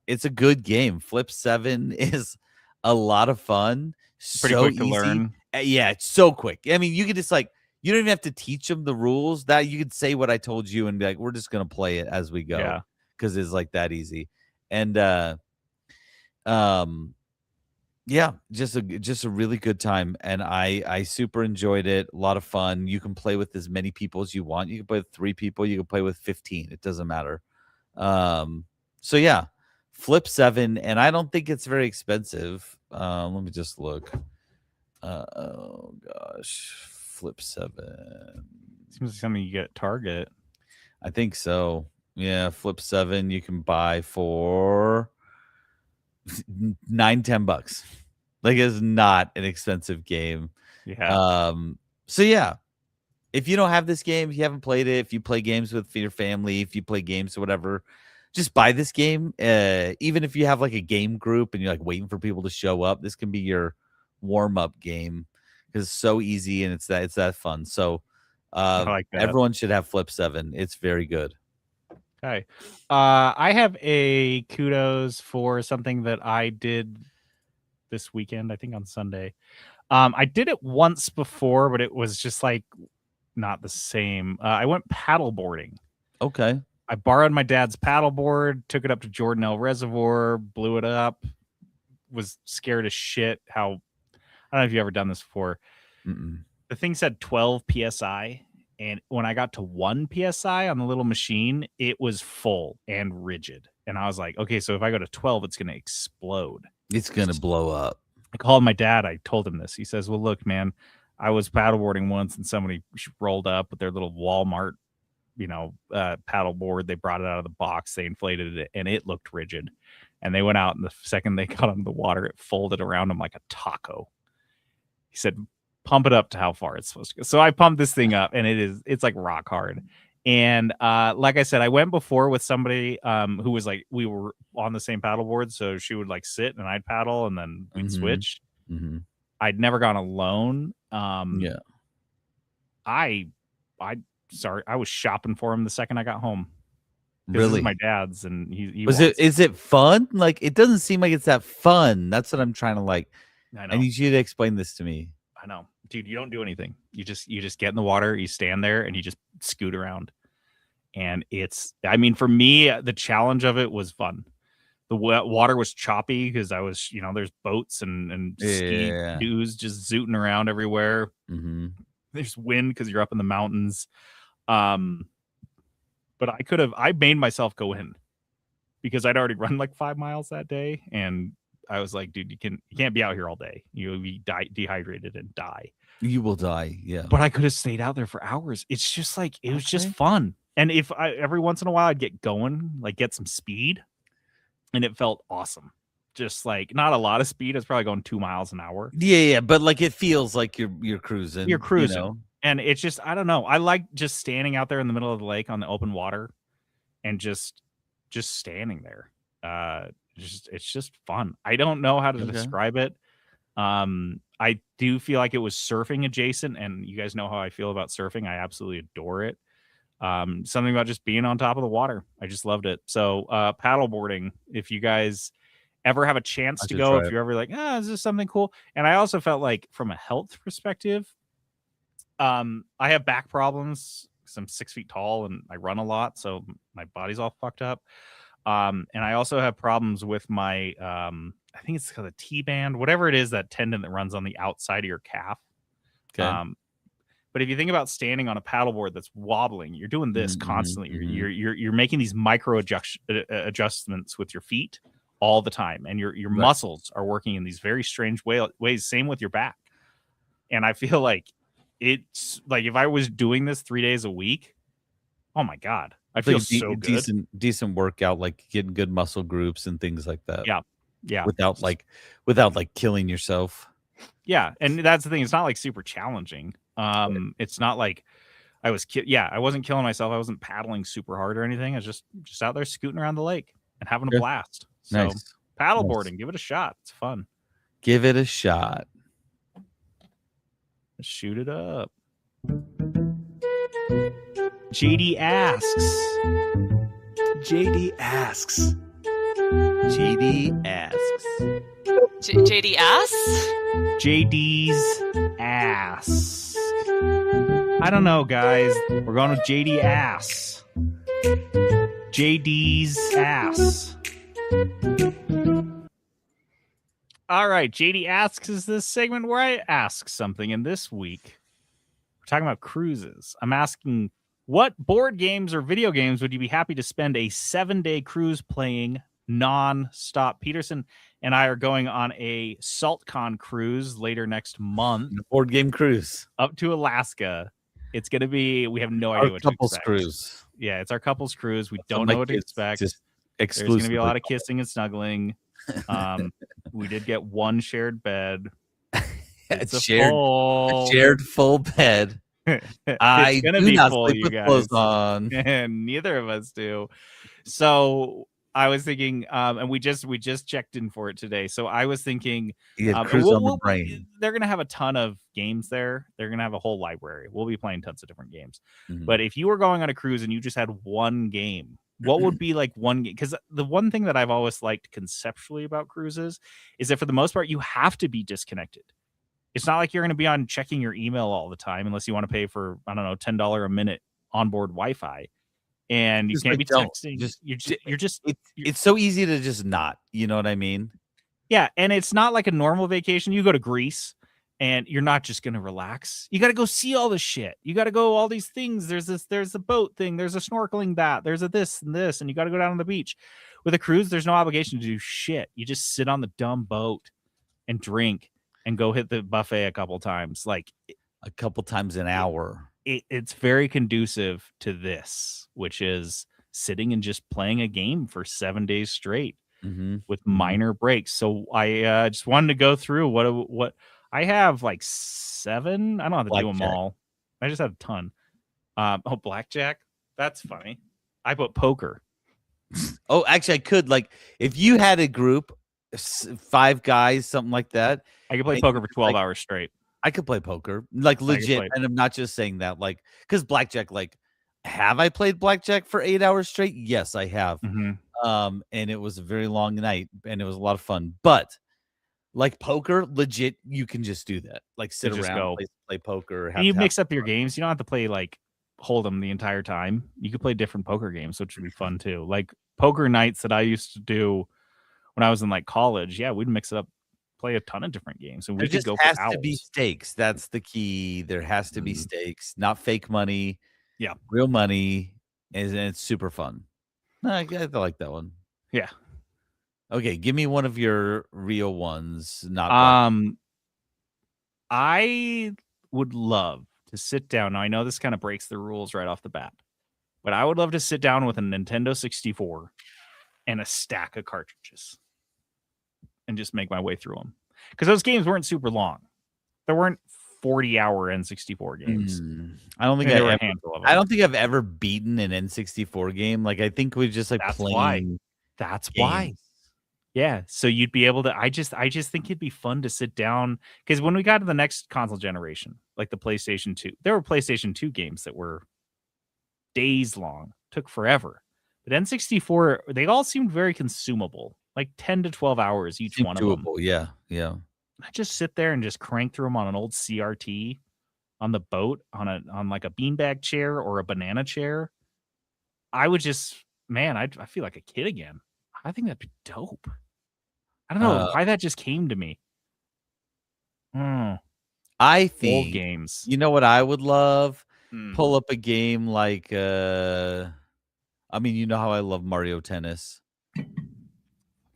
Speaker 1: It's a good game. Flip 7 is a lot of fun.
Speaker 2: Pretty
Speaker 1: So
Speaker 2: quick to
Speaker 1: easy.
Speaker 2: learn.
Speaker 1: Yeah, it's so quick. I mean, you could just you don't even have to teach them the rules. That you could say what I told you and be like, we're just gonna play it as we go.
Speaker 2: Yeah.
Speaker 1: Because it's like that easy. And yeah, just a really good time, and I super enjoyed it. A lot of fun. You can play with as many people as you want. You can play with 3 people. You can play with 15. It doesn't matter. So yeah, Flip 7, and I don't think it's very expensive. Let me just look. Oh gosh, Flip 7.
Speaker 2: Seems like something you get at Target.
Speaker 1: I think so. Yeah, Flip 7 you can buy for $9-10. Like it's not an expensive game.
Speaker 2: Yeah.
Speaker 1: So yeah, if you don't have this game, if you haven't played it, if you play games with your family, if you play games or whatever, just buy this game. Even if you have like a game group and you're like waiting for people to show up, this can be your warm-up game because it's so easy and it's that fun. So
Speaker 2: I like that.
Speaker 1: everyone should have Flip 7. It's very good.
Speaker 2: Okay. I have a kudos for something that I did this weekend, I think on Sunday. I did it once before, but it was just like not the same. I went paddleboarding.
Speaker 1: Okay.
Speaker 2: I borrowed my dad's paddleboard, took it up to Jordanelle Reservoir, blew it up, was scared as shit. I don't know if you've ever done this before.
Speaker 1: Mm-mm.
Speaker 2: The thing said 12 PSI. And when I got to 1 PSI on the little machine, it was full and rigid. And I was like, okay, so if I go to 12, it's going to explode.
Speaker 1: It's going to blow up.
Speaker 2: I called my dad. I told him this. He says, well, look, man, I was paddleboarding once and somebody rolled up with their little Walmart, paddleboard. They brought it out of the box. They inflated it and it looked rigid. And they went out and the second they got on the water, it folded around them like a taco. He said, pump it up to how far it's supposed to go. So I pumped this thing up and it's like rock hard. And like I said, I went before with somebody who was like, we were on the same paddleboard. So she would like sit and I'd paddle and then we'd switch.
Speaker 1: Mm-hmm.
Speaker 2: I'd never gone alone.
Speaker 1: Yeah.
Speaker 2: I was shopping for him the second I got home.
Speaker 1: Really?
Speaker 2: This is my dad's and he
Speaker 1: is it fun? Like it doesn't seem like it's that fun. That's what I'm trying to like.
Speaker 2: I know.
Speaker 1: I need you to explain this to me.
Speaker 2: I know. Dude, you don't do anything. You just get in the water, you stand there and you just scoot around. And for me, the challenge of it was fun. The water was choppy because I was, there's boats and ski dudes just zooting around everywhere.
Speaker 1: Mm-hmm.
Speaker 2: There's wind because you're up in the mountains. But I made myself go in because I'd already run like 5 miles that day. And I was like, dude, you can't be out here all day. You'll be dehydrated and die.
Speaker 1: You will die. Yeah.
Speaker 2: But I could have stayed out there for hours. It's just like, it was just fun. And if every once in a while I'd get going, like get some speed and it felt awesome. Just like not a lot of speed. It's probably going 2 miles an hour.
Speaker 1: Yeah. But like, it feels like you're cruising.
Speaker 2: You're cruising. And it's just, I don't know. I like just standing out there in the middle of the lake on the open water and just standing there. It's just fun. I don't know how to describe it. I do feel like it was surfing adjacent, and you guys know how I feel about surfing. I absolutely adore it. Something about just being on top of the water. I just loved it. So paddleboarding, if you guys ever have a chance to go, if you're ever like, is this something cool? And I also felt like from a health perspective, I have back problems because I'm 6 feet tall and I run a lot, so my body's all fucked up. And I also have problems with my I think it's called a T-band, whatever it is, that tendon that runs on the outside of your calf.
Speaker 1: Okay.
Speaker 2: But if you think about standing on a paddleboard that's wobbling, you're doing this constantly. You're making these micro adjustments with your feet all the time, and your
Speaker 1: Right.
Speaker 2: muscles are working in these very strange ways. Same with your back. And I feel like it's like if I was doing this 3 days a week, oh my god, I
Speaker 1: It's like
Speaker 2: feel
Speaker 1: a
Speaker 2: so good.
Speaker 1: decent workout, like getting good muscle groups and things like that.
Speaker 2: Yeah,
Speaker 1: Without like killing yourself.
Speaker 2: yeah. And that's the thing. It's not like super challenging. It's not like I wasn't killing myself. I wasn't paddling super hard or anything. I was just out there scooting around the lake and having a
Speaker 1: Good.
Speaker 2: blast. So
Speaker 1: Nice.
Speaker 2: paddleboarding, give it a shot. It's fun.
Speaker 1: Give it a shot.
Speaker 2: Let's shoot it up. JD asks.
Speaker 3: JD asks.
Speaker 1: JD asks.
Speaker 5: JD asks?
Speaker 2: JD's ass. I don't know, guys. We're going with JD ass. JD's ass. All right, JD asks is this segment where I ask something, and this week we're talking about cruises. I'm asking, what board games or video games would you be happy to spend a 7-day cruise playing non-stop? Peterson and I are going on a SaltCon cruise later next month
Speaker 1: Board game cruise.
Speaker 2: up to Alaska. It's going to be, we have no idea
Speaker 1: Our
Speaker 2: what to
Speaker 1: couples
Speaker 2: expect.
Speaker 1: cruise.
Speaker 2: Yeah, it's our couples cruise. We don't
Speaker 1: My
Speaker 2: know what to
Speaker 1: kids
Speaker 2: expect.
Speaker 1: Just
Speaker 2: There's going to be
Speaker 1: exclusively.
Speaker 2: a lot of kissing and snuggling. We did get one shared bed. It's a full.
Speaker 1: shared full bed. I
Speaker 2: It's gonna
Speaker 1: do
Speaker 2: be
Speaker 1: not
Speaker 2: full,
Speaker 1: sleep
Speaker 2: you
Speaker 1: with
Speaker 2: guys.
Speaker 1: clothes on.
Speaker 2: And neither of us do. So I was thinking, and we just checked in for it today. So I was thinking,
Speaker 1: You had
Speaker 2: and
Speaker 1: cruise on the brain.
Speaker 2: they're gonna have a ton of games there. They're gonna have a whole library. We'll be playing tons of different games.
Speaker 1: Mhm.
Speaker 2: But if you were going on a cruise and you just had one game, what would be like one game? Because the one thing that I've always liked conceptually about cruises is that for the most part, you have to be disconnected. It's not like you're going to be on checking your email all the time unless you want to pay for, I don't know, $10 a minute onboard Wi-Fi. And you
Speaker 1: Just,
Speaker 2: can't
Speaker 1: like,
Speaker 2: be
Speaker 1: don't.
Speaker 2: texting. You're just
Speaker 1: It's so easy to just not. You know what I mean?
Speaker 2: yeah. And it's not like a normal vacation. You go to Greece and you're not just going to relax. You got to go see all the shit. You got to go all these things. There's a boat thing. There's a snorkeling that. There's a this and this. And you got to go down on the beach. With a cruise, there's no obligation to do shit. You just sit on the dumb boat and drink and go hit the buffet a couple times. Like
Speaker 1: A couple times an hour.
Speaker 2: it's very conducive to this, which is sitting and just playing a game for 7 days straight
Speaker 1: Mm-hmm.
Speaker 2: with minor breaks. So I just wanted to go through what I have, like 7. I don't have to do them
Speaker 1: Blackjack.
Speaker 2: all. I just have a ton. Blackjack. That's funny. I put poker.
Speaker 1: Oh, actually, I could. Like, if you had a group, 5 guys, something like that,
Speaker 2: I could play
Speaker 1: And
Speaker 2: poker for 12
Speaker 1: like-
Speaker 2: hours straight.
Speaker 1: I could play poker. Like, legit.
Speaker 2: play-
Speaker 1: And I'm not just saying that. Like, because blackjack, like, have I played blackjack for 8 hours straight? Yes, I have. And it was a very long night, and it was a lot of fun. But like poker, legit, you can just do that. Like, sit
Speaker 2: just
Speaker 1: around,
Speaker 2: go.
Speaker 1: play poker.
Speaker 2: And you mix up your games. You don't have to play like Hold'em the entire time. You could play different poker games, which would be fun too. Like poker nights that I used to do when I was in like college. Yeah, we'd mix it up, play a ton of different games, and we
Speaker 1: There
Speaker 2: could
Speaker 1: just
Speaker 2: go
Speaker 1: has
Speaker 2: for hours.
Speaker 1: to be stakes. That's the key. There has to be
Speaker 2: Mhm.
Speaker 1: stakes, not fake money.
Speaker 2: Yeah.
Speaker 1: Real money. And it's super fun. No, I like that one.
Speaker 2: Yeah.
Speaker 1: Okay, give me one of your real ones. Not black.
Speaker 2: I would love to sit down. Now I know this kind of breaks the rules right off the bat, but I would love to sit down with a Nintendo 64 and a stack of cartridges and just make my way through them. Because those games weren't super long. There weren't 40-hour N64 games.
Speaker 1: I don't think
Speaker 2: There were
Speaker 1: I
Speaker 2: a
Speaker 1: ever,
Speaker 2: handful of
Speaker 1: I
Speaker 2: them.
Speaker 1: don't think I've ever beaten an N64 game. Like, I think we just like
Speaker 2: That's why.
Speaker 1: playing.
Speaker 2: That's why.
Speaker 1: games.
Speaker 2: Yeah. So you'd be able to, I just think it'd be fun to sit down. Because when we got to the next console generation, like the PlayStation 2, there were PlayStation 2 games that were days long, took forever. But N64, they all seemed very consumable, like 10 to 12 hours each
Speaker 1: Seemed
Speaker 2: one of them.
Speaker 1: doable. Yeah, yeah.
Speaker 2: I just sit there and just crank through them on an old CRT on the boat on like a beanbag chair or a banana chair. I would just man, I feel like a kid again. I think that'd be dope. I don't know why that just came to me.
Speaker 1: I
Speaker 2: Old
Speaker 1: think
Speaker 2: games.
Speaker 1: you know what I would love?
Speaker 2: Mm.
Speaker 1: Pull up a game like I mean, you know how I love Mario Tennis.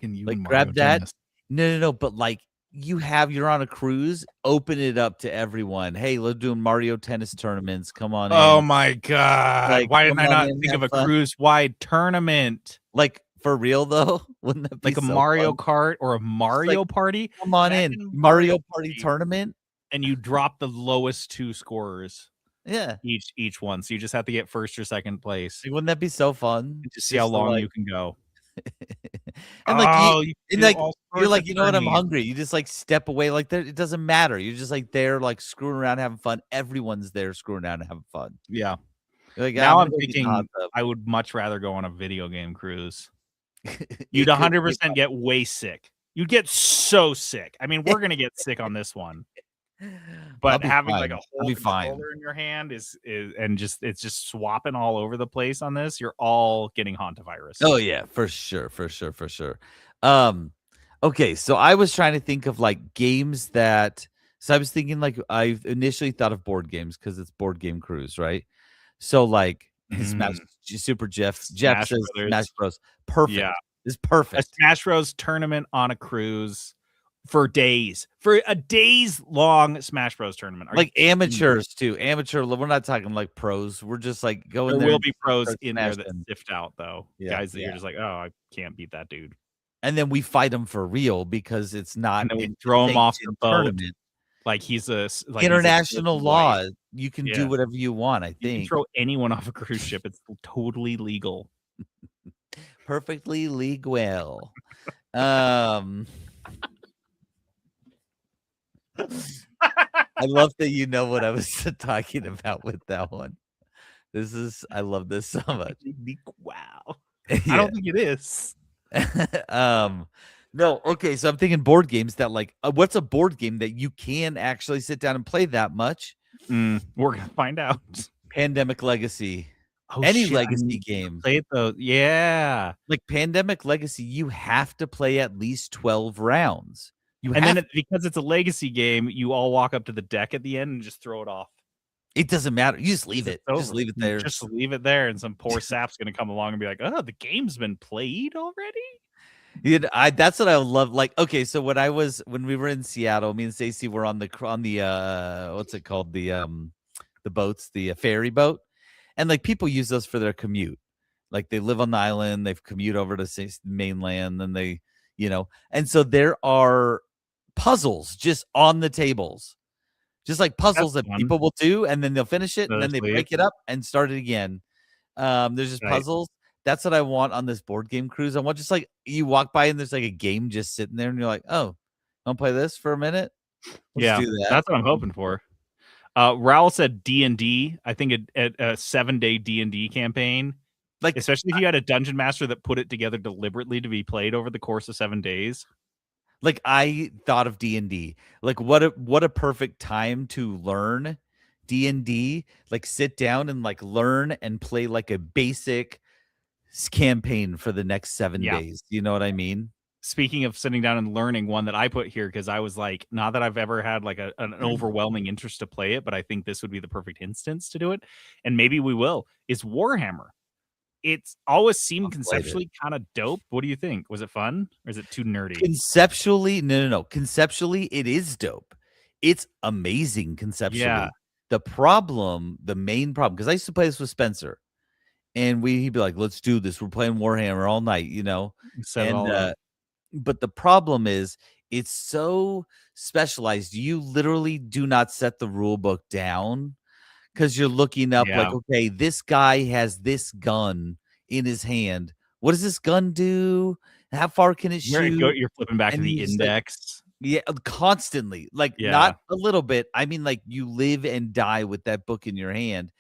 Speaker 2: Can you
Speaker 1: Like grab that. No, but like you're on a cruise, open it up to everyone. Hey, let's do Mario Tennis tournaments. Come on
Speaker 2: Oh
Speaker 1: in.
Speaker 2: my god!
Speaker 1: Like,
Speaker 2: Why didn't
Speaker 1: come
Speaker 2: I
Speaker 1: on
Speaker 2: not
Speaker 1: in,
Speaker 2: think
Speaker 1: have
Speaker 2: of a
Speaker 1: fun.
Speaker 2: cruise-wide tournament?
Speaker 1: Like for real though? Wouldn't that be
Speaker 2: Like a
Speaker 1: so
Speaker 2: Mario
Speaker 1: fun?
Speaker 2: Kart or a Mario Party?
Speaker 1: Come on in.
Speaker 2: Imagine
Speaker 1: Mario Party tournament?
Speaker 2: and you drop the lowest 2 scorers
Speaker 1: Yeah.
Speaker 2: each one. So you just have to get first or second place
Speaker 1: Like, wouldn't that be so fun?
Speaker 2: to see how
Speaker 1: Just to,
Speaker 2: long
Speaker 1: like
Speaker 2: you can go.
Speaker 1: and like
Speaker 2: Oh,
Speaker 1: you
Speaker 2: you
Speaker 1: and
Speaker 2: do
Speaker 1: like
Speaker 2: all
Speaker 1: you're
Speaker 2: sorts
Speaker 1: like,
Speaker 2: of
Speaker 1: you know what? I'm
Speaker 2: tourneys.
Speaker 1: hungry. You just like step away like that. It doesn't matter. You're just like there, like screwing around, having fun. Everyone's there screwing around and having fun.
Speaker 2: Yeah.
Speaker 1: You're like,
Speaker 2: Now
Speaker 1: I'm
Speaker 2: I'm
Speaker 1: gonna go get in the hot
Speaker 2: thinking
Speaker 1: tub."
Speaker 2: I would much rather go on a video game cruise.
Speaker 1: It
Speaker 2: You'd
Speaker 1: could be
Speaker 2: 100% get way sick. You'd get so sick. I mean, we're gonna get sick on this one.
Speaker 1: I'll
Speaker 2: But
Speaker 1: be
Speaker 2: having
Speaker 1: fine.
Speaker 2: like a
Speaker 1: I'll
Speaker 2: whole
Speaker 1: be fine.
Speaker 2: controller in your hand is and just it's just swapping all over the place on this. You're all getting hantavirus.
Speaker 1: Oh yeah, for sure. Okay, so I was trying to think of like games that. So I was thinking like I initially thought of board games because it's board game cruise, right? So like Smash, Super Jeff
Speaker 2: Smash
Speaker 1: says
Speaker 2: Brothers.
Speaker 1: Smash Bros. Perfect.
Speaker 2: Yeah.
Speaker 1: It's
Speaker 2: A
Speaker 1: perfect.
Speaker 2: Smash Bros tournament on a cruise for days. For a days long Smash Bros tournament. Are
Speaker 1: Like
Speaker 2: you kidding me?
Speaker 1: amateurs too. We're not talking like pros. We're just like going
Speaker 2: There
Speaker 1: there.
Speaker 2: will
Speaker 1: and
Speaker 2: be pros
Speaker 1: start
Speaker 2: in there that
Speaker 1: smashing.
Speaker 2: sift out though.
Speaker 1: Yeah,
Speaker 2: Guys that
Speaker 1: yeah.
Speaker 2: you're just like, oh, I can't beat that dude.
Speaker 1: And then we fight them for real because it's not.
Speaker 2: And then we
Speaker 1: an
Speaker 2: throw him off the
Speaker 1: sanctioned
Speaker 2: boat.
Speaker 1: tournament.
Speaker 2: Like he's a
Speaker 1: International
Speaker 2: citizen
Speaker 1: law.
Speaker 2: white.
Speaker 1: You can
Speaker 2: Yeah.
Speaker 1: do whatever you want. I
Speaker 2: You can
Speaker 1: think
Speaker 2: throw anyone off a cruise ship. It's totally legal.
Speaker 1: perfectly legal. I love that you know what I was talking about with that one. I love this so much.
Speaker 2: Wow.
Speaker 1: Yeah.
Speaker 2: I don't think it is.
Speaker 1: No, okay, so I'm thinking board games that like what's a board game that you can actually sit down and play that much?
Speaker 2: We're gonna find out.
Speaker 1: Pandemic Legacy.
Speaker 2: Oh,
Speaker 1: Any
Speaker 2: shit, I
Speaker 1: legacy
Speaker 2: need to
Speaker 1: game.
Speaker 2: play it though. Yeah.
Speaker 1: Like Pandemic Legacy, you have to play at least 12 rounds. You
Speaker 2: And
Speaker 1: have
Speaker 2: then because it's a legacy game, you all walk up to the deck at the end and just throw it off.
Speaker 1: it doesn't matter. You just leave it.
Speaker 2: It's
Speaker 1: Just
Speaker 2: over.
Speaker 1: leave it
Speaker 2: You
Speaker 1: there.
Speaker 2: Just leave it there, and some poor sap's gonna come along and be like, "Oh, the game's been played already."
Speaker 1: That's what I would love. Like, okay, so when we were in Seattle, me and Stacey were on the what's it called? The boats, the ferry boat. And like people use those for their commute. Like they live on the island, they've commute over to say mainland, then they, and so there are puzzles just on the tables. Just like puzzles
Speaker 2: That's
Speaker 1: that
Speaker 2: fun.
Speaker 1: people will do, and then they'll finish it, and then
Speaker 2: Just
Speaker 1: they
Speaker 2: leave.
Speaker 1: break it up and start it again. There's just
Speaker 2: Right.
Speaker 1: puzzles. That's what I want on this board game cruise. I want just like you walk by and there's like a game just sitting there, and you're like, oh, want to play this for a minute? Let's do that.
Speaker 2: That's what I'm hoping for. Raul said D&D. I think a 7-day D&D campaign,
Speaker 1: Like,
Speaker 2: especially if you had a dungeon master that put it together deliberately to be played over the course of 7 days.
Speaker 1: like I thought of D&D. Like what a perfect time to learn D&D. Like sit down and like learn and play like a basic campaign for the next 7
Speaker 2: Yeah.
Speaker 1: days. You know what I mean?
Speaker 2: Speaking of sitting down and learning, one that I put here because I was like, not that I've ever had like an overwhelming interest to play it, but I think this would be the perfect instance to do it, and maybe we will, is Warhammer. It's always seemed
Speaker 1: I've played it.
Speaker 2: conceptually kind of dope. What do you think? Was it fun or is it too nerdy?
Speaker 1: Conceptually, no. Conceptually, it is dope. It's amazing conceptually.
Speaker 2: Yeah.
Speaker 1: The main problem, because I used to play this with Spencer, and he'd be like, "Let's do this. We're playing Warhammer all night,"
Speaker 2: Set it all up.
Speaker 1: But the problem is, it's so specialized. You literally do not set the rule book down because you're looking up like,
Speaker 2: Yeah.
Speaker 1: okay, this guy has this gun in his hand. What does this gun do? How far can it shoot?
Speaker 2: You're flipping back to
Speaker 1: and
Speaker 2: the
Speaker 1: you just, like,
Speaker 2: index.
Speaker 1: Yeah, constantly. Like
Speaker 2: Yeah.
Speaker 1: not a little bit. I mean, like you live and die with that book in your hand.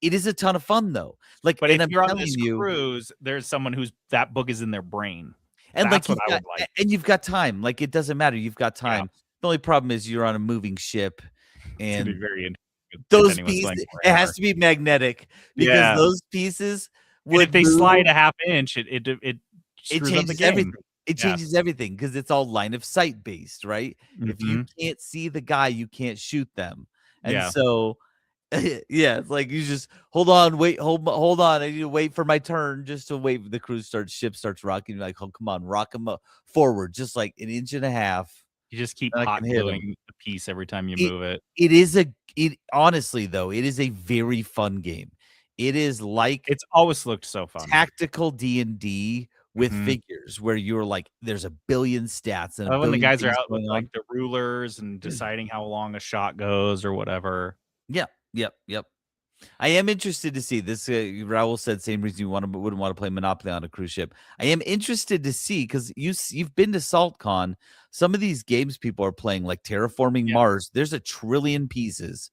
Speaker 1: It is a ton of fun though. Like,
Speaker 2: But
Speaker 1: and
Speaker 2: if
Speaker 1: I'm
Speaker 2: you're on
Speaker 1: telling
Speaker 2: this
Speaker 1: you,
Speaker 2: cruise, there's someone who's that book is in their brain.
Speaker 1: and
Speaker 2: That's
Speaker 1: like
Speaker 2: what I would like.
Speaker 1: and you've got time. Like it doesn't matter. You've got
Speaker 2: Yeah.
Speaker 1: time. The only problem is you're on a moving ship,
Speaker 2: It's gonna
Speaker 1: and
Speaker 2: be very interesting if
Speaker 1: those
Speaker 2: anyone's
Speaker 1: pieces.
Speaker 2: playing
Speaker 1: It has
Speaker 2: Warhammer.
Speaker 1: to be magnetic because
Speaker 2: Yeah.
Speaker 1: those pieces
Speaker 2: And if they slide
Speaker 1: move.
Speaker 2: a half inch, it
Speaker 1: It
Speaker 2: screws up the
Speaker 1: changes
Speaker 2: game.
Speaker 1: everything. It
Speaker 2: Yeah.
Speaker 1: changes everything because it's all line of sight based, right? If you
Speaker 2: Mhm.
Speaker 1: can't see the guy, you can't shoot them. And
Speaker 2: Yeah.
Speaker 1: so, yeah, it's like you just hold on, wait, hold on. I need to wait for my turn just to wait. The ship starts rocking. You're like, oh, come on, rock him forward, just like an inch and a half.
Speaker 2: You just keep
Speaker 1: And I
Speaker 2: hot
Speaker 1: can hit 'em.
Speaker 2: gluing the piece every time you
Speaker 1: It
Speaker 2: move it.
Speaker 1: it honestly though, it is a very fun game. It is like
Speaker 2: It's always looked so fun.
Speaker 1: tactical D&D with
Speaker 2: Mhm.
Speaker 1: figures where you're like, there's a billion stats and
Speaker 2: I
Speaker 1: a
Speaker 2: love when the
Speaker 1: billion
Speaker 2: guys are
Speaker 1: things
Speaker 2: out with
Speaker 1: going
Speaker 2: like
Speaker 1: on.
Speaker 2: the rulers and deciding how long a shot goes or whatever.
Speaker 1: Yep. I am interested to see this. Raul said same reason you wouldn't want to play Monopoly on a cruise ship. I am interested to see because you've been to SaltCon. Some of these games people are playing, like Terraforming
Speaker 2: Yeah.
Speaker 1: Mars. There's a trillion pieces,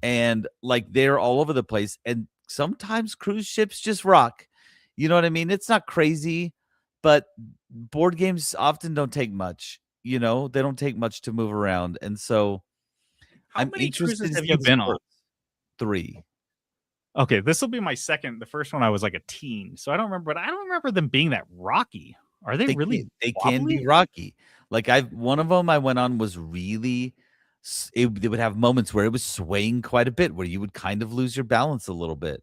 Speaker 1: and like they're all over the place. And sometimes cruise ships just rock. You know what I mean? It's not crazy, but board games often don't take much. You know, they don't take much to move around, and so
Speaker 2: How
Speaker 1: I'm
Speaker 2: many
Speaker 1: interested
Speaker 2: cruises
Speaker 1: to
Speaker 2: have
Speaker 1: see
Speaker 2: you
Speaker 1: how this
Speaker 2: been on?
Speaker 1: works. 3.
Speaker 2: Okay, this will be my second. The first one I was like a teen, so I don't remember, but I don't remember them being that rocky. Are they really
Speaker 1: They can be
Speaker 2: wobbly?
Speaker 1: rocky. Like one of them I went on was really they would have moments where it was swaying quite a bit where you would kind of lose your balance a little bit.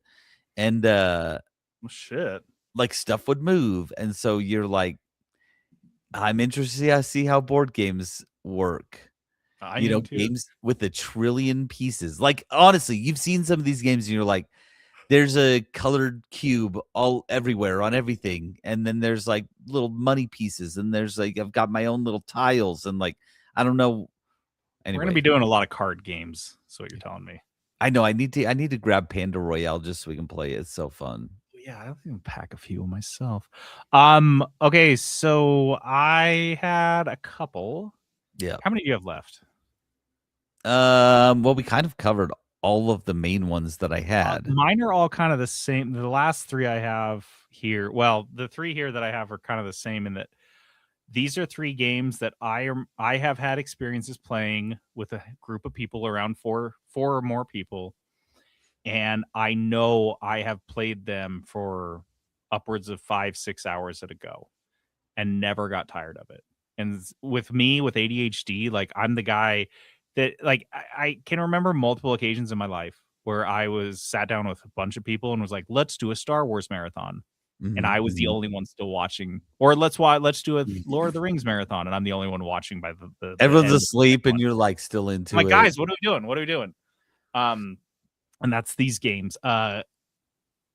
Speaker 1: And
Speaker 2: Oh, shit.
Speaker 1: like stuff would move and so you're like I'm interested to see how board games work.
Speaker 2: I
Speaker 1: You know,
Speaker 2: am too.
Speaker 1: games with a trillion pieces. Like honestly, you've seen some of these games and you're like there's a colored cube all everywhere on everything, and then there's like little money pieces, and there's like I've got my own little tiles, and like I don't know.
Speaker 2: We're gonna
Speaker 1: Anyway,
Speaker 2: be doing a lot of card games. That's what you're telling me.
Speaker 1: I know I need to grab Panda Royale just so we can play it. It's so fun.
Speaker 2: Yeah, I'll even pack a few myself. Okay, so I had a couple.
Speaker 1: Yeah.
Speaker 2: How many do you have left?
Speaker 1: Well, we kind of covered all of the main ones that I had.
Speaker 2: Mine are all kind of the same. The last three I have here, well, the three here that I have are kind of the same in that these are three games that I have had experiences playing with a group of people around four or more people, and I know I have played them for upwards of 5-6 hours at a go and never got tired of it. And with me with ADHD, like I'm the guy that like I can remember multiple occasions in my life where I was sat down with a bunch of people and was like, let's do a Star Wars marathon. And I was the only one still watching, or let's do a Lord of the Rings marathon, and I'm the only one watching by the
Speaker 1: Everyone's
Speaker 2: end of
Speaker 1: asleep, and
Speaker 2: one.
Speaker 1: you're like still into
Speaker 2: I'm like,
Speaker 1: it.
Speaker 2: guys, what are we doing? What are we doing? And that's these games. The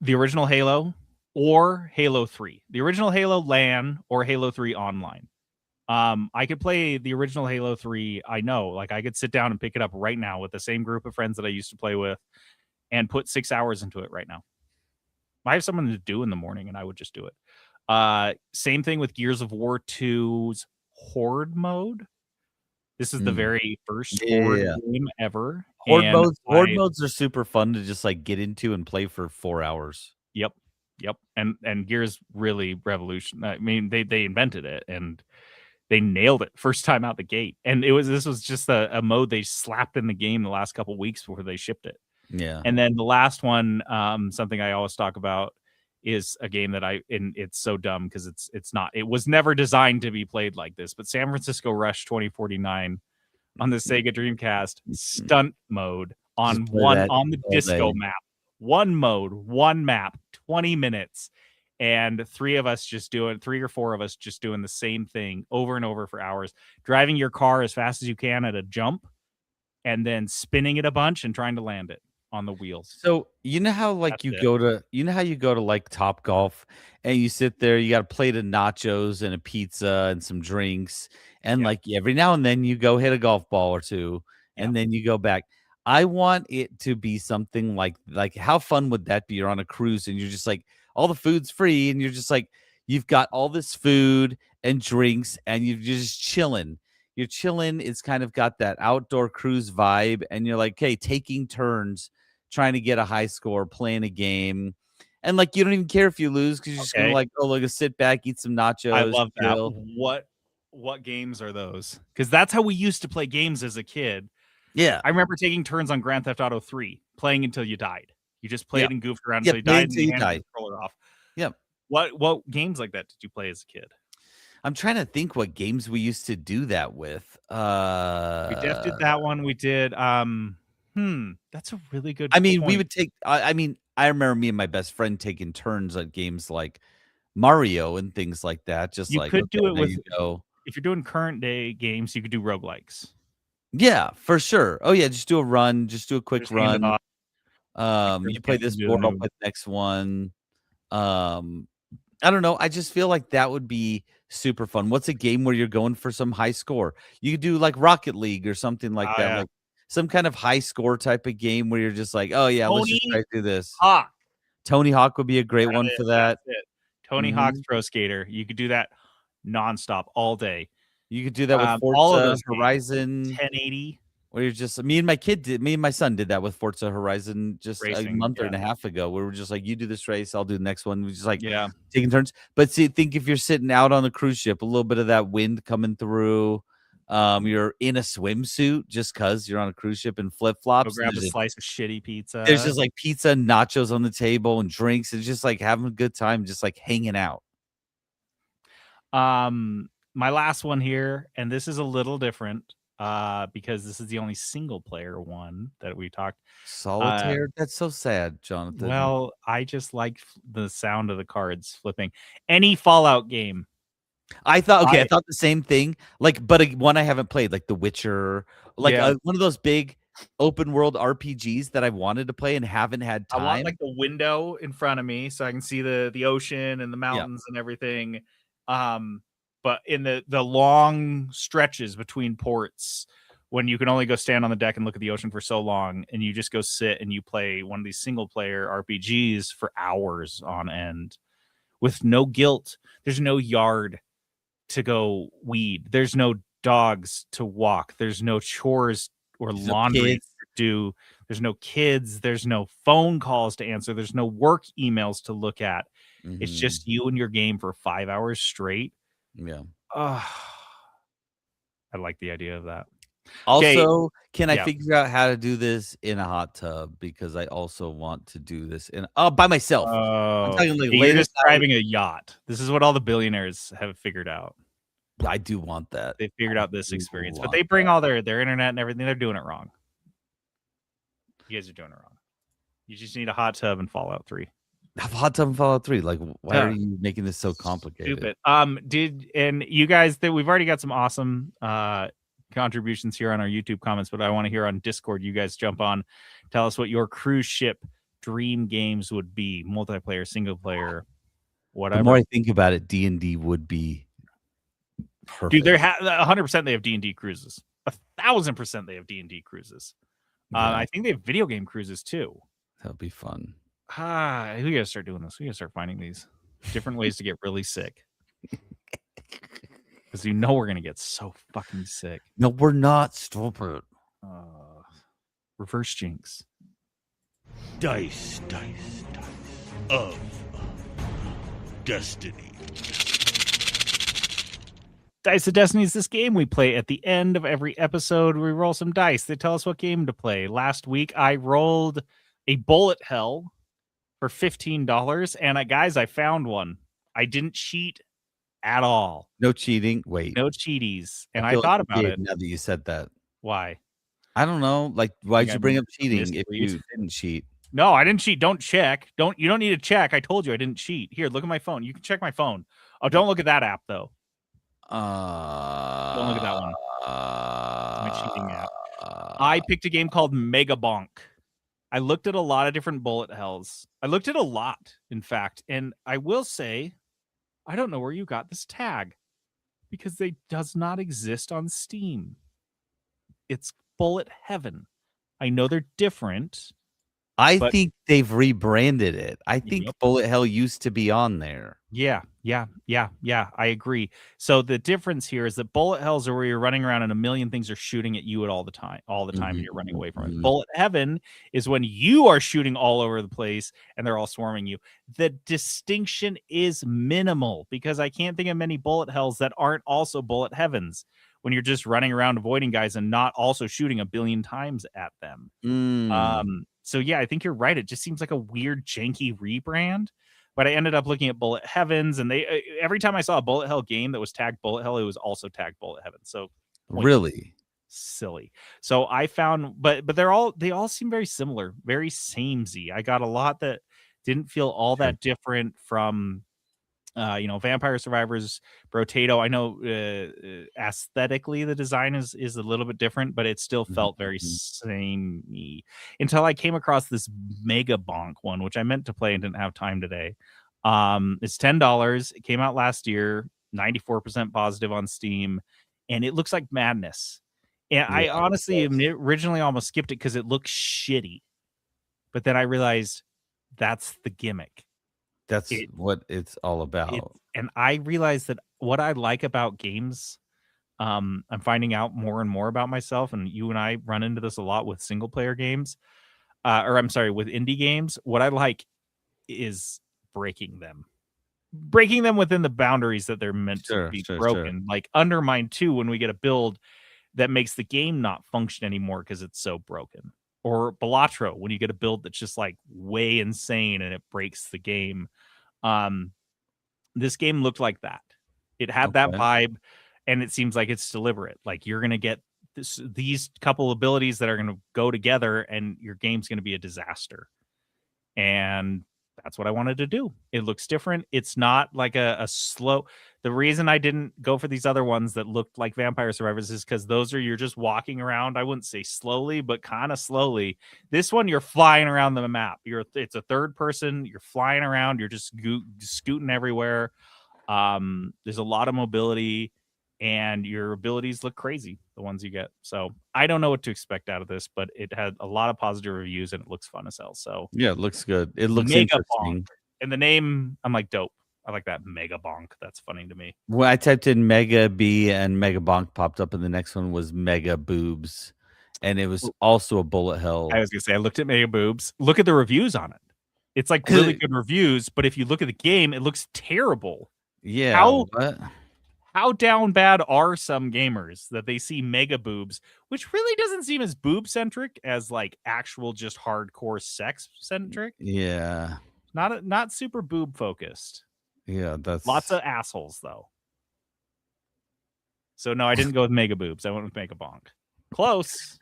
Speaker 2: original Halo or Halo 3. The original Halo LAN or Halo 3 online. I could play the original Halo 3. I know, like I could sit down and pick it up right now with the same group of friends that I used to play with and put 6 hours into it right now. I have something to do in the morning and I would just do it. Same thing with Gears of War 2's Horde mode. This is the very first Horde game ever.
Speaker 1: Horde modes are super fun to just like get into and play for 4 hours.
Speaker 2: Yep. And Gears really revolution. I mean, they invented it and they nailed it first time out the gate. And this was just a mode they slapped in the game the last couple weeks before they shipped it.
Speaker 1: Yeah.
Speaker 2: And then the last one, something I always talk about is a game that it's so dumb because it was never designed to be played like this, but San Francisco Rush 2049 on the Sega Dreamcast stunt mode on the disco map. One mode, one map, 20 minutes. And three or four of us just doing the same thing over and over for hours, driving your car as fast as you can at a jump and then spinning it a bunch and trying to land it on the wheels.
Speaker 1: So you know how like you go to like Top Golf and you sit there, you got a plate of nachos and a pizza and some drinks, and like every now and then you go hit a golf ball or two, and then you go back. I want it to be something like how fun would that be? You're on a cruise and you're just like all the food's free and you're just like you've got all this food and drinks and you're just chilling. You're chilling. It's kind of got that outdoor cruise vibe, and you're like, hey, taking turns trying to get a high score, playing a game. And like you don't even care if you lose because you're just gonna like, oh, look, sit back, eat some nachos.
Speaker 2: I love that. What games are those? Because that's how we used to play games as a kid.
Speaker 1: Yeah.
Speaker 2: I remember taking turns on Grand Theft Auto 3, playing until you died. You just played and goofed around until you died.
Speaker 1: Until you died.
Speaker 2: Controller off.
Speaker 1: Yep.
Speaker 2: What games like that did you play as a kid?
Speaker 1: I'm trying to think what games we used to do that with.
Speaker 2: We def did that one. We did. That's a really good.
Speaker 1: I mean, we
Speaker 2: point.
Speaker 1: would take. I mean, I remember me and my best friend taking turns at games like Mario and things like that. Just
Speaker 2: You
Speaker 1: like,
Speaker 2: could
Speaker 1: okay,
Speaker 2: do it
Speaker 1: now
Speaker 2: with
Speaker 1: you go.
Speaker 2: if you're doing current day games. You could do roguelikes.
Speaker 1: Yeah, for sure. Oh yeah, just do a run. Just do a quick
Speaker 2: Just hand it
Speaker 1: run.
Speaker 2: off,
Speaker 1: You play this
Speaker 2: do the
Speaker 1: board, I'll
Speaker 2: move.
Speaker 1: play the next one. Um, I don't know. I just feel like that would be super fun. What's a game where you're going for some high score? You could do like Rocket League or something like
Speaker 2: Oh,
Speaker 1: that,
Speaker 2: yeah.
Speaker 1: like some kind of high score type of game where you're just like, oh yeah, let's just
Speaker 2: Tony
Speaker 1: try to do this.
Speaker 2: Hawk.
Speaker 1: Tony Hawk would be a great one
Speaker 2: That's
Speaker 1: for
Speaker 2: it,
Speaker 1: that.
Speaker 2: that's it. Tony
Speaker 1: Mhm.
Speaker 2: Hawk's Pro Skater. You could do that nonstop all day.
Speaker 1: You could do that with
Speaker 2: All of
Speaker 1: Forza
Speaker 2: those games.
Speaker 1: Horizon,
Speaker 2: 1080.
Speaker 1: where you're just me and my son did that with Forza Horizon just a
Speaker 2: Racing,
Speaker 1: month
Speaker 2: yeah.
Speaker 1: and a half ago. We were just like, you do this race, I'll do the next one. We just like
Speaker 2: Yeah.
Speaker 1: taking turns. But see, think if you're sitting out on the cruise ship, a little bit of that wind coming through. You're in a swimsuit just because you're on a cruise ship and flip
Speaker 2: Go
Speaker 1: flops.
Speaker 2: grab a slice of shitty pizza.
Speaker 1: There's just like pizza and nachos on the table and drinks. It's just like having a good time, just like hanging out.
Speaker 2: My last one here, and this is a little different because this is the only single player one that we talked.
Speaker 1: Solitaire. That's so sad, Jonathan.
Speaker 2: Well, I just like the sound of the cards flipping. Any Fallout game.
Speaker 1: I thought
Speaker 2: I-
Speaker 1: I thought the same thing. Like, but one I haven't played, like The Witcher, like
Speaker 2: Yeah.
Speaker 1: one of those big open world RPGs that I've wanted to play and haven't had
Speaker 2: I
Speaker 1: time.
Speaker 2: want like the window in front of me so I can see the ocean and the mountains and everything. But in the long stretches between ports when you can only go stand on the deck and look at the ocean for so long and you just go sit and you play one of these single player RPGs for hours on end with no guilt. There's no yard to go weed. There's no dogs to walk. There's no chores or
Speaker 1: There's no
Speaker 2: laundry
Speaker 1: kids.
Speaker 2: to do. There's no kids. There's no phone calls to answer. There's no work emails to look at. It's
Speaker 1: Mhm.
Speaker 2: just you and your game for 5 hours straight.
Speaker 1: Yeah.
Speaker 2: I like the idea of that. Okay,
Speaker 1: Also, can I
Speaker 2: yeah.
Speaker 1: figure out how to do this in a hot tub? Because I also want to do this in by myself. I'm talking like
Speaker 2: you're
Speaker 1: late at night.
Speaker 2: describing a yacht. This is what all the billionaires have figured out.
Speaker 1: I do want that.
Speaker 2: They figured
Speaker 1: I
Speaker 2: out this
Speaker 1: do
Speaker 2: experience, but
Speaker 1: want
Speaker 2: they bring all their internet and everything. They're doing it wrong. You guys are doing it wrong. You just need a hot tub and Fallout 3.
Speaker 1: Have hot tub in Fallout 3. Like, why
Speaker 2: Yeah.
Speaker 1: are you making this so complicated?
Speaker 2: Stupid. And you guys that we've already got some awesome contributions here on our YouTube comments, but I want to hear on Discord. You guys jump on, tell us what your cruise ship dream games would be: multiplayer, single player, whatever.
Speaker 1: The more I think about it, D&D would be perfect.
Speaker 2: Dude, they're 100% they have D&D cruises. 1,000% they have D&D cruises.
Speaker 1: Yeah,
Speaker 2: I think they have video game cruises too.
Speaker 1: that would be fun.
Speaker 2: We gotta start doing this. We gotta start finding these different ways to get really sick. Because you know we're gonna get so fucking sick.
Speaker 1: No, we're not stupid.
Speaker 2: Reverse jinx.
Speaker 3: Dice of destiny.
Speaker 2: Dice of Destiny is this game we play at the end of every episode. We roll some dice. They tell us what game to play. Last week I rolled a bullet hell for $15, and guys, I found one. I didn't cheat at all.
Speaker 1: No cheating. Wait.
Speaker 2: No cheaties. And I
Speaker 1: feel like
Speaker 2: thought
Speaker 1: you
Speaker 2: about
Speaker 1: did
Speaker 2: it.
Speaker 1: now that you said that.
Speaker 2: Why?
Speaker 1: I don't know. Like, why'd
Speaker 2: Think
Speaker 1: you
Speaker 2: I
Speaker 1: bring up cheating if
Speaker 2: misread?
Speaker 1: you didn't cheat?
Speaker 2: No, I didn't cheat. Don't check. You don't need to check. I told you I didn't cheat. Here, look at my phone. You can check my phone. Oh, don't look at that app though. Don't look at that one. My cheating app. I picked a game called Mega Bonk. I looked at a lot of different bullet hells. I looked at a lot, in fact, and I will say, I don't know where you got this tag because they does not exist on Steam. It's Bullet Heaven. I know they're different.
Speaker 1: I
Speaker 2: But-
Speaker 1: think they've rebranded it. I think
Speaker 2: Yep.
Speaker 1: Bullet Hell used to be on there.
Speaker 2: Yeah. I agree. So the difference here is that bullet hells are where you're running around and a million things are shooting at you at all the time, and you're running away from it.
Speaker 1: Mhm.
Speaker 2: Bullet heaven is when you are shooting all over the place and they're all swarming you. The distinction is minimal because I can't think of many bullet hells that aren't also bullet heavens when you're just running around avoiding guys and not also shooting a billion times at them.
Speaker 1: Mm.
Speaker 2: So yeah, I think you're right. It just seems like a weird, janky rebrand. But I ended up looking at Bullet Heavens, and they every time I saw a Bullet Hell game that was tagged Bullet Hell, it was also tagged Bullet Heavens. So
Speaker 1: Really?
Speaker 2: silly. So I found, but they all seem very similar, very samey. I got a lot that didn't feel all
Speaker 1: Sure.
Speaker 2: that different from Vampire Survivors, Brotato. I know aesthetically the design is a little bit different, but it still felt very samey until I came across this Mega Bonk one, which I meant to play and didn't have time today. It's $10. It came out last year, 94% positive on Steam, and it looks like madness. And I
Speaker 1: Yeah,
Speaker 2: honestly
Speaker 1: it does.
Speaker 2: originally almost skipped it because it looks shitty, but then I realized that's the gimmick.
Speaker 1: That's
Speaker 2: It-
Speaker 1: what it's all about.
Speaker 2: And I realized that what I like about games, I'm finding out more and more about myself, and you and I run into this a lot with single player games, with indie games. What I like is breaking them within the boundaries that they're meant to
Speaker 1: Sure,
Speaker 2: be
Speaker 1: sure.
Speaker 2: broken. Like Undermine 2, when we get a build that makes the game not function anymore because it's so broken. Or Balatro, when you get a build that's just like way insane and it breaks the game. This game looked like that. It had that
Speaker 1: Okay.
Speaker 2: vibe, and it seems like it's deliberate. Like you're gonna get these couple abilities that are gonna go together, and your game's gonna be a disaster. And that's what I wanted to do. It looks different. It's not like a slow. The reason I didn't go for these other ones that looked like Vampire Survivors is because those are you're just walking around. I wouldn't say slowly, but kind of slowly. This one, you're flying around the map. It's a third person. You're flying around. You're just scooting everywhere. There's a lot of mobility, and your abilities look crazy, the ones you get. So I don't know what to expect out of this, but it had a lot of positive reviews, and it looks fun as hell. So
Speaker 1: Yeah, it looks good. It looks
Speaker 2: Mega
Speaker 1: interesting.
Speaker 2: and the name, I'm like, dope. I like that Mega Bonk. That's funny to me.
Speaker 1: When I typed in Mega B and Mega Bonk popped up, and the next one was Mega Boobs, and it was also a bullet hell.
Speaker 2: I was gonna say I looked at Mega Boobs. Look at the reviews on it. It's like really good reviews, but if you look at the game, it looks terrible.
Speaker 1: Yeah.
Speaker 2: How-
Speaker 1: What?
Speaker 2: How down bad are some gamers that they see Mega Boobs, which really doesn't seem as boob centric as like actual just hardcore sex centric.
Speaker 1: Yeah.
Speaker 2: Not super boob focused.
Speaker 1: Yeah. That's
Speaker 2: Lots of assholes though. So no, I didn't go with Mega Boobs. I went with Mega Bonk. Close.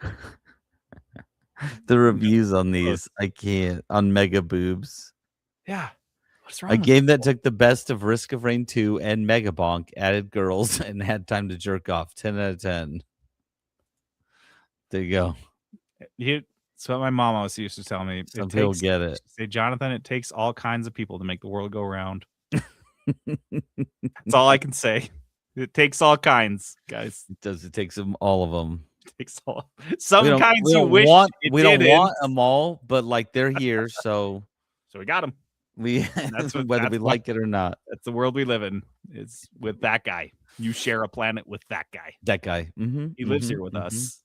Speaker 1: the reviews on these. I can't on Mega Boobs.
Speaker 2: Yeah. What's wrong
Speaker 1: A
Speaker 2: with
Speaker 1: game that
Speaker 2: people?
Speaker 1: took the best of Risk of Rain 2 and Mega Bonk, added girls, and had time to jerk off. 10 out of 10. There you go.
Speaker 2: It's what my mom always used to tell me.
Speaker 1: Some people get it.
Speaker 2: Say, Jonathan, it takes all kinds of people to make the world go round. That's all I can say. It takes all kinds, guys.
Speaker 1: It does. It takes them all of them.
Speaker 2: It takes all. Some kinds you wish it
Speaker 1: we don't
Speaker 2: didn't.
Speaker 1: want them all, but like they're here, so
Speaker 2: So we got them.
Speaker 1: we
Speaker 2: That's what-
Speaker 1: whether
Speaker 2: that's
Speaker 1: we
Speaker 2: what-
Speaker 1: like it or not.
Speaker 2: That's the world we live in. It's with that guy. You share a planet with that guy.
Speaker 1: That guy.
Speaker 2: He lives here with us.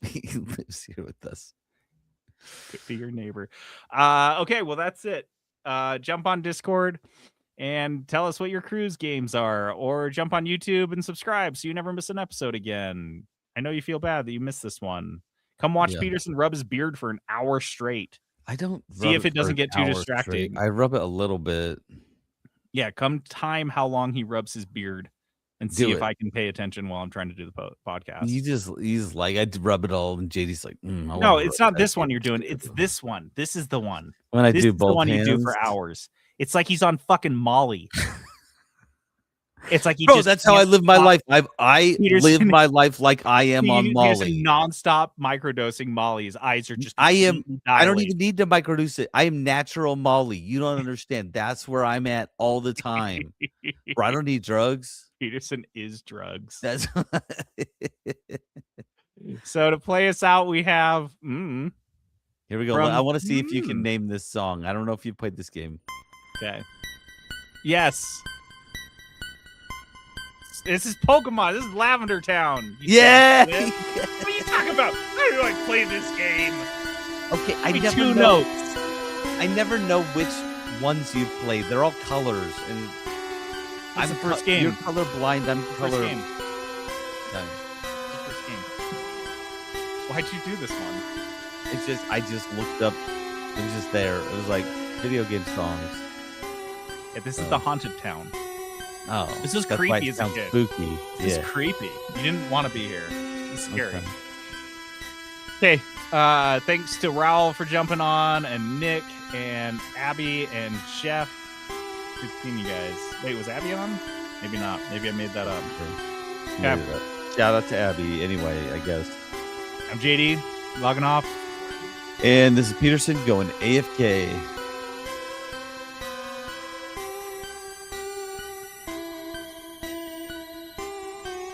Speaker 1: He lives here with us.
Speaker 2: Could be your neighbor. Okay, well that's it. Jump on Discord and tell us what your cruise games are, or jump on YouTube and subscribe so you never miss an episode again. I know you feel bad that you missed this one. Come watch
Speaker 1: Yeah.
Speaker 2: Peterson rub his beard for an hour straight.
Speaker 1: I don't
Speaker 2: See
Speaker 1: rub
Speaker 2: if it
Speaker 1: for
Speaker 2: doesn't
Speaker 1: an
Speaker 2: get too
Speaker 1: hour
Speaker 2: distracting.
Speaker 1: straight. I rub it a little bit.
Speaker 2: Yeah, come time how long he rubs his beard and see
Speaker 1: Do
Speaker 2: if
Speaker 1: it.
Speaker 2: I can pay attention while I'm trying to do the podcast.
Speaker 1: You just like I rub it all, and JD's like, I
Speaker 2: No,
Speaker 1: wanna
Speaker 2: it's
Speaker 1: rub
Speaker 2: not
Speaker 1: that
Speaker 2: this one
Speaker 1: beard
Speaker 2: you're doing.
Speaker 1: too."
Speaker 2: It's this one. This is the one.
Speaker 1: when I
Speaker 2: This
Speaker 1: do
Speaker 2: is the
Speaker 1: both
Speaker 2: one
Speaker 1: hands.
Speaker 2: you do for hours. It's like he's on fucking Molly. It's like he
Speaker 1: Bro,
Speaker 2: just
Speaker 1: that's how I
Speaker 2: can't
Speaker 1: live my
Speaker 2: stop.
Speaker 1: life. I
Speaker 2: Peterson-
Speaker 1: live my life like I am on
Speaker 2: Peterson
Speaker 1: Molly.
Speaker 2: nonstop microdosing Molly. His eyes are just.
Speaker 1: I am-
Speaker 2: completely
Speaker 1: I don't
Speaker 2: dilated.
Speaker 1: even need to microdose it. I am natural Molly. You don't understand. That's where I'm at all the time. Bro, I don't need drugs.
Speaker 2: Peterson is drugs.
Speaker 1: That's
Speaker 2: So to play us out, we have.
Speaker 1: Here we go.
Speaker 2: From-
Speaker 1: I want to see if you can name this song. I don't know if you played this game.
Speaker 2: Okay. Yes. This is Pokemon. This is Lavender Town. you
Speaker 1: Yeah.
Speaker 2: son of a bitch. What are you talking about? How do I play this game?
Speaker 1: Okay, I
Speaker 2: Give me
Speaker 1: never
Speaker 2: two
Speaker 1: know.
Speaker 2: notes.
Speaker 1: I never know which ones you've played. They're all colors, and
Speaker 2: That's the
Speaker 1: co-
Speaker 2: first game.
Speaker 1: You're color blind. I'm
Speaker 2: First
Speaker 1: color.
Speaker 2: game.
Speaker 1: No,
Speaker 2: The first game. Why'd you do this one?
Speaker 1: it's just I just looked up. It was just there. It was like video game songs.
Speaker 2: Yeah, this is the haunted town.
Speaker 1: Oh,
Speaker 2: This is
Speaker 1: that's why
Speaker 2: creepy
Speaker 1: it
Speaker 2: as a
Speaker 1: sounds
Speaker 2: kid.
Speaker 1: spooky.
Speaker 2: This
Speaker 1: Yeah.
Speaker 2: is creepy. You didn't want to be here. It's scary.
Speaker 1: Okay.
Speaker 2: Okay. Thanks to Raul for jumping on, and Nick, and Abby, and Jeff. Good seeing you guys. Wait, was Abby on? Maybe not. Maybe I made that up.
Speaker 1: Yeah. Shout out to Abby. Anyway, I guess.
Speaker 2: I'm JD, logging off.
Speaker 1: And this is Peterson going AFK.